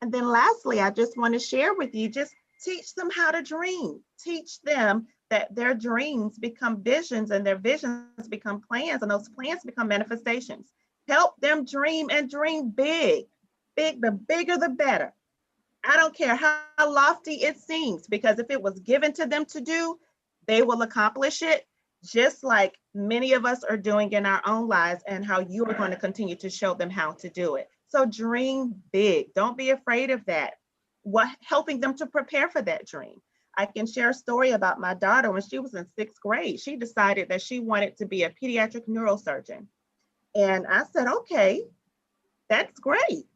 And then lastly, I just want to share with you, just teach them how to dream. Teach them that their dreams become visions and their visions become plans, and those plans become manifestations. Help them dream, and dream big. Big, the bigger the better. I don't care how lofty it seems, because if it was given to them to do, they will accomplish it, just like many of us are doing in our own lives, and how you are going to continue to show them how to do it. So dream big. Don't be afraid of that. Helping them to prepare for that dream. I can share a story about my daughter. When she was in 6th grade, she decided that she wanted to be a pediatric neurosurgeon. And I said, okay, that's great,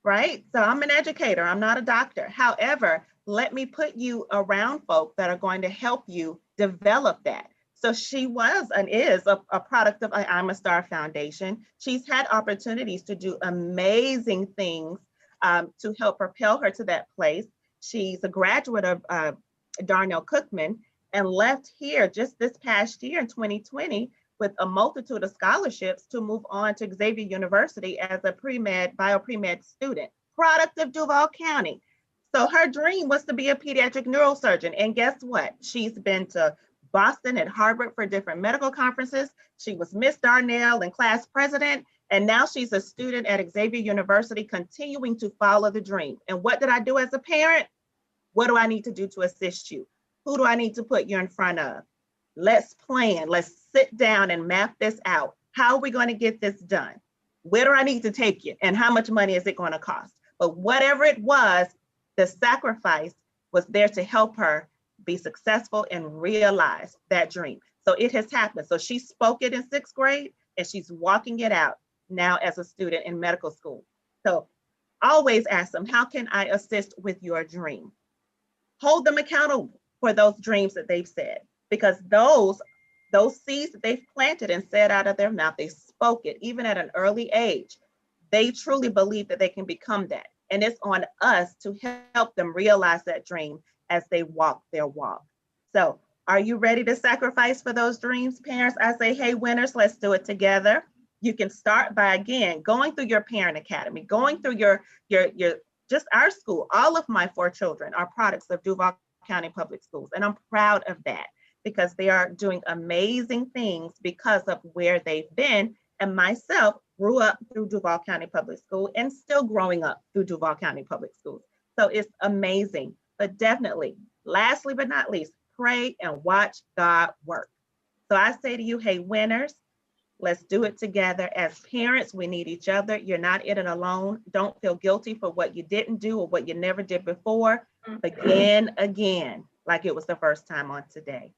right? So I'm an educator, I'm not a doctor. However, let me put you around folk that are going to help you develop that. So she was and is a product of I'm a Star Foundation. She's had opportunities to do amazing things to help propel her to that place. She's a graduate of Darnell Cookman and left here just this past year in 2020 with a multitude of scholarships to move on to Xavier University as a bio-pre-med student, product of Duval County. So her dream was to be a pediatric neurosurgeon. And guess what? She's been to Boston and Harvard for different medical conferences. She was Miss Darnell and class president. And now she's a student at Xavier University, continuing to follow the dream. And what did I do as a parent? What do I need to do to assist you? Who do I need to put you in front of? Let's plan. Let's sit down and map this out. How are we going to get this done? Where do I need to take you? And how much money is it going to cost? But whatever it was, the sacrifice was there to help her be successful and realize that dream. So it has happened. So she spoke it in 6th grade and she's walking it out now as a student in medical school. So always ask them, how can I assist with your dream? Hold them accountable for those dreams that they've said, because those seeds that they've planted and said out of their mouth, they spoke it even at an early age. They truly believe that they can become that. And it's on us to help them realize that dream as they walk their walk. So are you ready to sacrifice for those dreams, parents? I say, hey, winners, let's do it together. You can start by, again, going through your parent academy, going through your just our school. All of my 4 children are products of Duval County Public Schools. And I'm proud of that, because they are doing amazing things because of where they've been, and myself grew up through Duval County Public School and still growing up through Duval County Public Schools. So it's amazing. But definitely, lastly but not least, pray and watch God work. So I say to you, hey, winners, let's do it together. As parents, we need each other. You're not in it alone. Don't feel guilty for what you didn't do or what you never did before. Begin again, like it was the first time on today.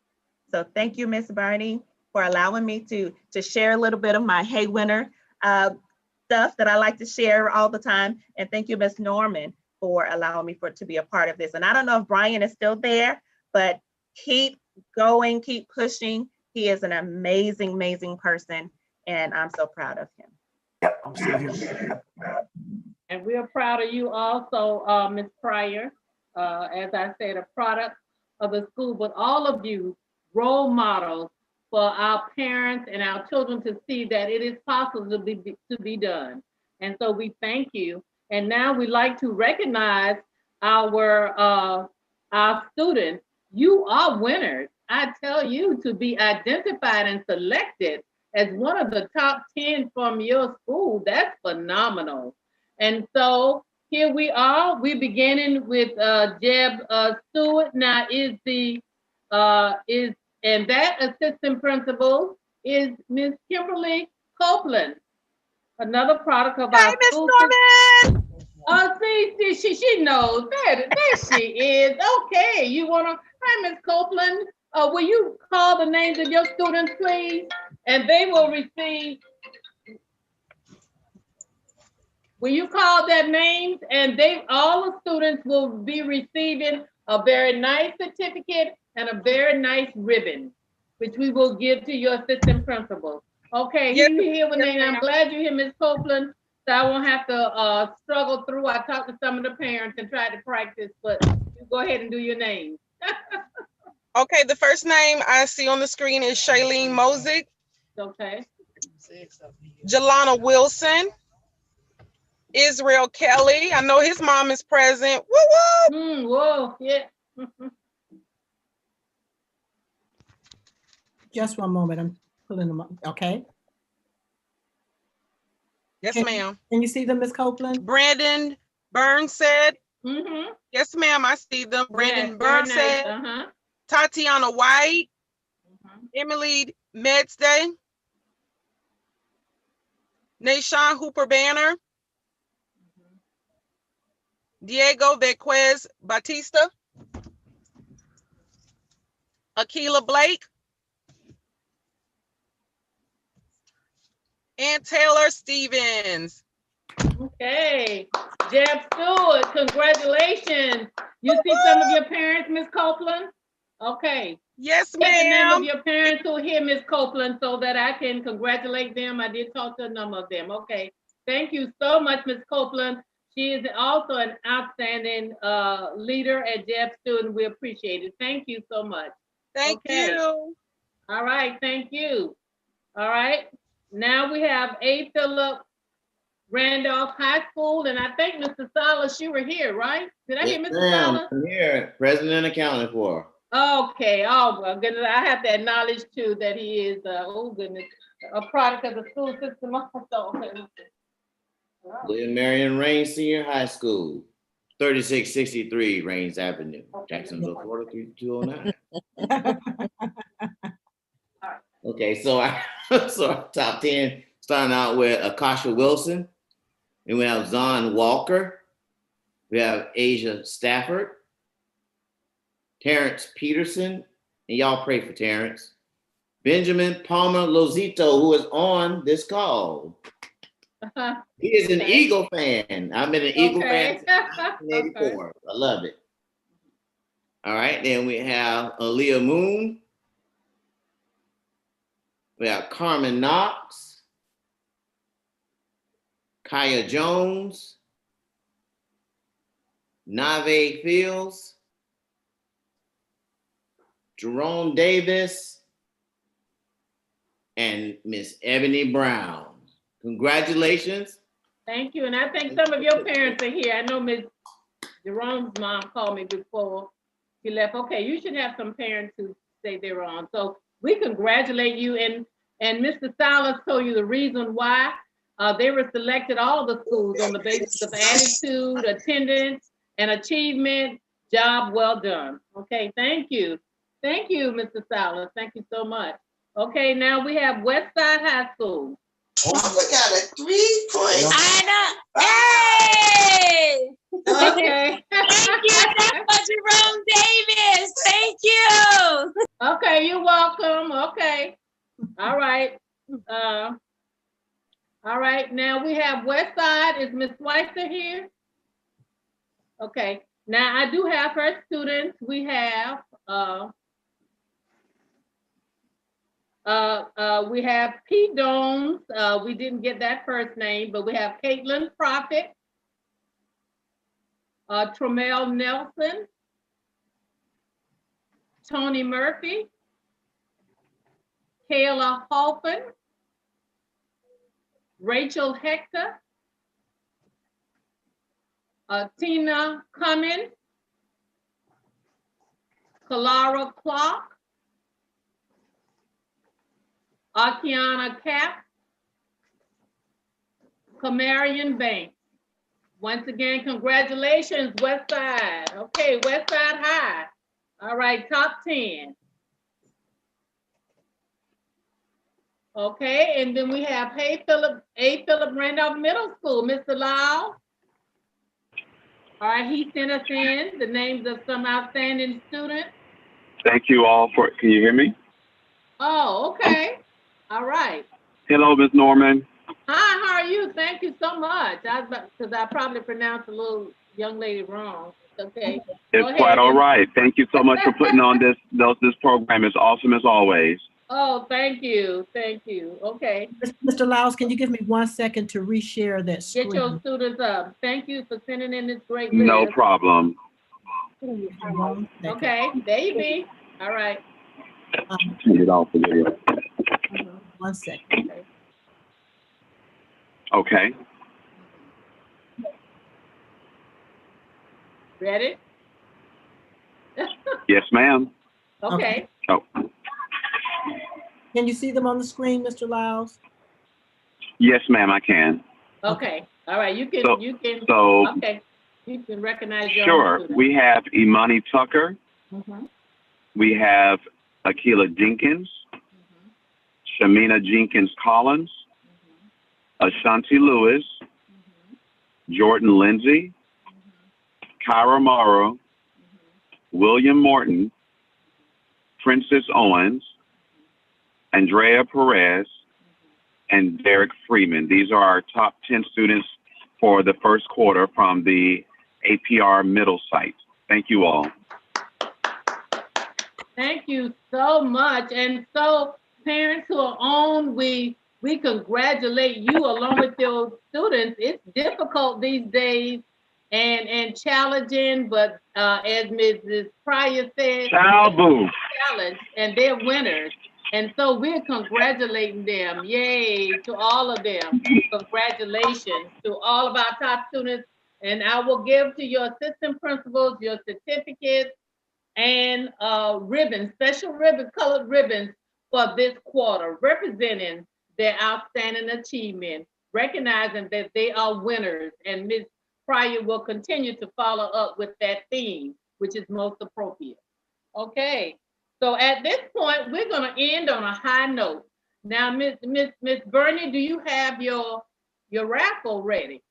So thank you, Miss Burney, for allowing me to share a little bit of my Hey Winner stuff that I like to share all the time. And thank you, Miss Norman, for allowing me to be a part of this. And I don't know if Brian is still there, but keep going, keep pushing. He is an amazing, amazing person, and I'm so proud of him. Yep, I'm still here. And we're proud of you also, Ms. Pryor. As I said, a product of the school, but all of you role models for our parents and our children to see that it is possible to be done. And so we thank you. And now we'd like to recognize our students. You are winners. I tell you, to be identified and selected as one of the top 10 from your school, that's phenomenal. And so here we are. We're beginning with Jeb Stewart. Now and that assistant principal is Miss Kimberly Copeland, another product of our school. Norman. Oh, see, she knows. There she is. Okay, you wanna? Hi, Miss Copeland. Will you call the names of your students, please? And they will receive. Will you call their names? And all the students will be receiving a very nice certificate and a very nice ribbon, which we will give to your assistant principal. Okay, yes, you here with me. I'm glad you're here, Miss Copeland. So I won't have to struggle through. I talked to some of the parents and tried to practice, but you go ahead and do your name. Okay, the first name I see on the screen is Shailene Mosick. Okay. Jelana Wilson. Israel Kelly. I know his mom is present. Woo woo. Whoa, yeah. Just one moment. I'm pulling them up. Okay. Yes, ma'am. Can you see them, Ms. Copeland? Brandon Burnstead. Mm-hmm. Yes, ma'am. I see them. Brandon Burnstead. Nice. Tatiana White. Emily Medstay. Nashawn Hooper Banner. Diego Vequez Batista. Akila Blake. And Taylor Stevens. Okay. Jeb Stewart, congratulations. You see some of your parents, Miss Copeland? Okay. Yes, ma'am. Get the name of your parents who are here, Miss Copeland, so that I can congratulate them. I did talk to a number of them. Okay. Thank you so much, Miss Copeland. She is also an outstanding leader at Jeb Stewart, and we appreciate it. Thank you so much. Thank you. All right, thank you. All right, now we have A. Philip Randolph High School, and I think Mr. Salas, you were here, right? Did I hear Mr. Salas? I'm here, president accounted for. Okay, oh, well, goodness, I have to acknowledge too that he is, oh goodness, a product of the school system also. Okay. William Marion Raines Senior High School, 3663 Raines Avenue, Jacksonville, Florida, 32209. Okay, so our top 10, starting out with Akasha Wilson, and we have Zon Walker, we have Asia Stafford, Terrence Peterson, and y'all pray for Terrence, Benjamin Palmer Lozito, who is on this call. He is an Eagle fan. I've been an Eagle fan since 1984. I love it. All right, then we have Aaliyah Moon. We have Carmen Knox, Kaya Jones, Nave Fields, Jerome Davis, and Miss Ebony Brown. Congratulations. Thank you. And I think some of your parents are here. I know Miss Jerome's mom called me before she left. Okay, you should have some parents who say they're on. So we congratulate you. And Mr. Salas told you the reason why. They were selected, all the schools, on the basis of attitude, attendance, and achievement. Job well done. Okay, thank you. Thank you, Mr. Salas. Thank you so much. Okay, now we have Westside High School. Mama got a 3 point. I know. Hey! Okay. Thank you. That's for Jerome Davis. Thank you. Okay, you're welcome. Okay. All right. All right. Now we have Westside. Is Ms. Schweitzer here? Okay. Now I do have her students. We have P. Dones. We didn't get that first name, but we have Caitlin Prophet, Tromel Nelson, Tony Murphy, Kayla Halpin, Rachel Hector, Tina Cummins, Kalara Clark, Akiana Cap, Kamarian Banks. Once again, congratulations, Westside. Okay, Westside High. All right, top 10. Okay, and then we have A. Philip Randolph Middle School, Mr. Lau. All right, he sent us in the names of some outstanding students. Thank you all for, can you hear me? Oh, okay. All right. Hello, Ms. Norman. Hi, how are you? Thank you so much. Because I probably pronounced a little young lady wrong. Okay. It's quite all right. Thank you so much for putting on this program. It's awesome as always. Oh, thank you. Thank you. Okay. Mr. Lyles, can you give me 1 second to reshare that screen? Get your students up. Thank you for sending in this great list. No problem. Okay, there you be. All right. Turn it off the video. 1 second. Okay. Ready? Yes, ma'am. Okay. Oh. Can you see them on the screen, Mr. Lyles? Yes, ma'am, I can. Okay. All right. You can. Okay. You can recognize your Sure. We have Imani Tucker. Mm-hmm. We have Akila Jenkins. Mm-hmm. Shamina Jenkins Collins. Mm-hmm. Ashanti Lewis. Mm-hmm. Jordan Lindsay. Mm-hmm. Kyra Morrow. Mm-hmm. William Morton. Princess Owens. Andrea Perez. Mm-hmm. And Derek Freeman. These are our top 10 students for the first quarter from the APR middle site. Thank you all. Thank you so much. And so parents who are on, we congratulate you along with your students. It's difficult these days and challenging, but as Mrs. Pryor said, challenge, and they're winners. And so we're congratulating them. Yay to all of them. Congratulations to all of our top students. And I will give to your assistant principals your certificates and ribbons, special ribbon, colored ribbons for this quarter, representing their outstanding achievement, recognizing that they are winners. And Ms. Pryor will continue to follow up with that theme, which is most appropriate. Okay. So at this point, we're going to end on a high note. Now, Miss Burney, do you have your raffle ready?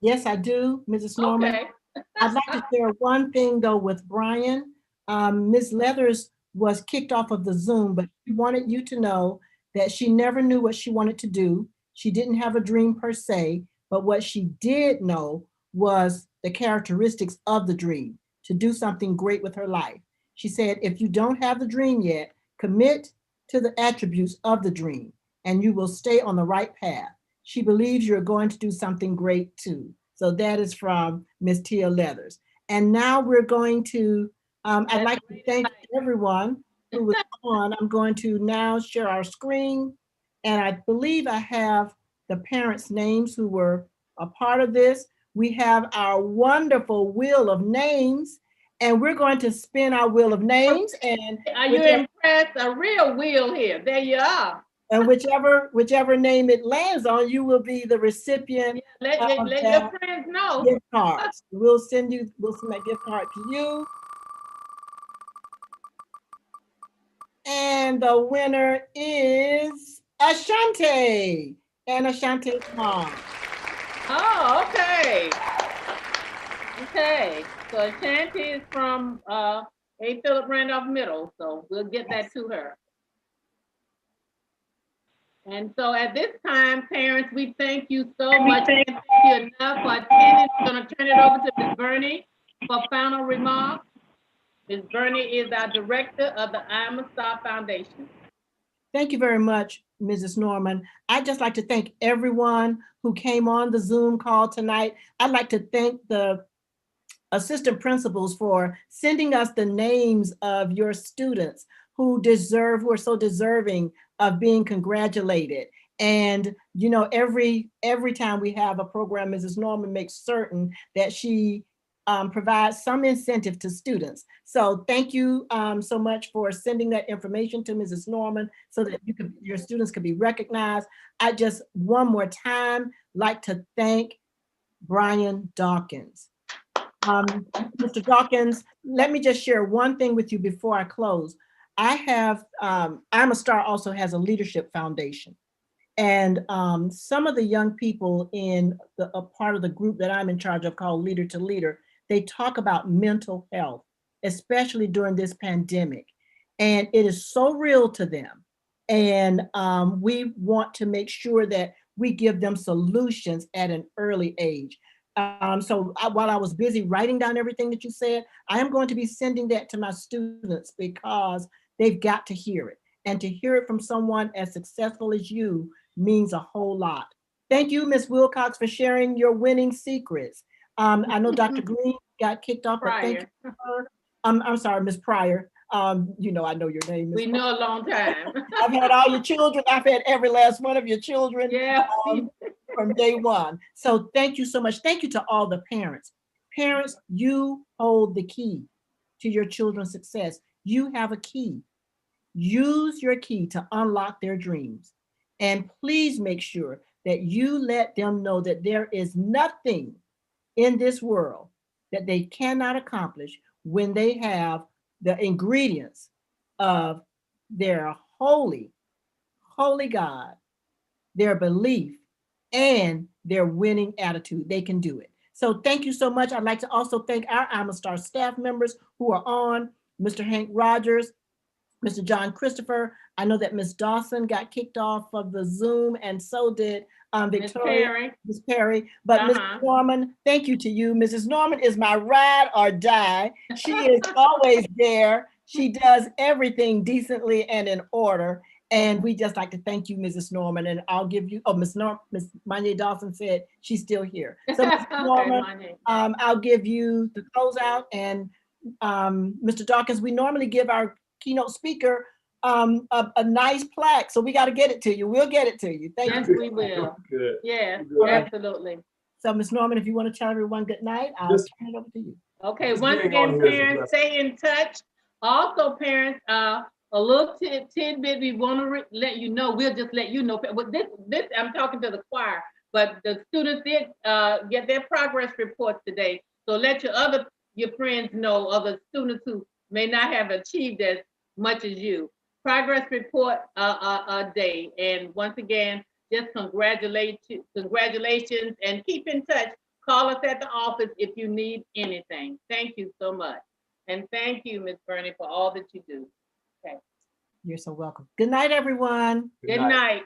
Yes, I do, Mrs. Norman. Okay. I'd like to share one thing though with Brian. Ms. Leathers was kicked off of the Zoom, but she wanted you to know that she never knew what she wanted to do. She didn't have a dream per se, but what she did know was the characteristics of the dream, to do something great with her life. She said, if you don't have the dream yet, commit to the attributes of the dream and you will stay on the right path. She believes you're going to do something great too. So that is from Ms. Tia Leathers. And now we're going to, I'd like to thank everyone who was on. I'm going to now share our screen. And I believe I have the parents' names who were a part of this. We have our wonderful wheel of names. And we're going to spin our wheel of names. And are you impressed? A real wheel here. There you are. And whichever name it lands on, you will be the recipient Let of your friends know. gift cards. We'll send that gift card to you. And the winner is Ashante and Ashante's mom. Oh, okay. Okay. So Ashanti is from A. Philip Randolph Middle, so we'll get that to her. And so at this time, parents, we thank you so much. Thank you enough for attending. I'm going to turn it over to Ms. Burney for final remarks. Ms. Burney is our director of the I Am a Star Foundation. Thank you very much, Mrs. Norman. I'd just like to thank everyone who came on the Zoom call tonight. I'd like to thank the assistant principals for sending us the names of your students who are so deserving of being congratulated. And you know, every time we have a program, Mrs. Norman makes certain that she provides some incentive to students. So thank you so much for sending that information to Mrs. Norman so that your students could be recognized. I just one more time like to thank Brian Dawkins. Mr. Dawkins, let me just share one thing with you before I close. I have, I'm a Star also has a leadership foundation. And some of the young people in a part of the group that I'm in charge of called Leader to Leader, they talk about mental health, especially during this pandemic. And it is so real to them. And we want to make sure that we give them solutions at an early age. While I was busy writing down everything that you said, I am going to be sending that to my students because they've got to hear it. And to hear it from someone as successful as you means a whole lot. Thank you, Ms. Wilcox, for sharing your winning secrets. I know Dr. Green got kicked off, but thank you for her. I'm sorry, Ms. Pryor. You know, I know your name. We know a long time. I've had all your children. I've had every last one of your children. Yeah. From day one. So thank you so much. Thank you to all the parents. Parents, you hold the key to your children's success. You have a key. Use your key to unlock their dreams. And please make sure that you let them know that there is nothing in this world that they cannot accomplish when they have the ingredients of their holy God, their belief, and their winning attitude. They can do it. So thank you so much. I'd like to also thank our I'm a Star staff members who are on, Mr. Hank Rogers, Mr. John Christopher. I know that Ms. Dawson got kicked off of the Zoom, and so did Victoria, Ms. Perry. But Mrs. Norman, thank you to you. Mrs. Norman is my ride or die. She is always there. She does everything decently and in order. And we just like to thank you, Mrs. Norman, and I'll give you, Ms. Manye Dawson said she's still here. So Mrs. Norman, I'll give you the closeout, and Mr. Dawkins, we normally give our keynote speaker a nice plaque, so we got to get it to you. We'll get it to you. Thank you. Yes, we will. Good. Yes, absolutely. So Ms. Norman, if you want to tell everyone good night, I'll turn it over to you. Okay, once again, parents, stay in touch. Also, parents, a little tidbit we want to let you know. We'll just let you know. But this I'm talking to the choir, but the students did get their progress reports today. So let your friends know, other students who may not have achieved as much as you. Progress report a day. And once again, just congratulations and keep in touch. Call us at the office if you need anything. Thank you so much. And thank you, Ms. Burney, for all that you do. Okay. You're so welcome. Good night, everyone. Good night.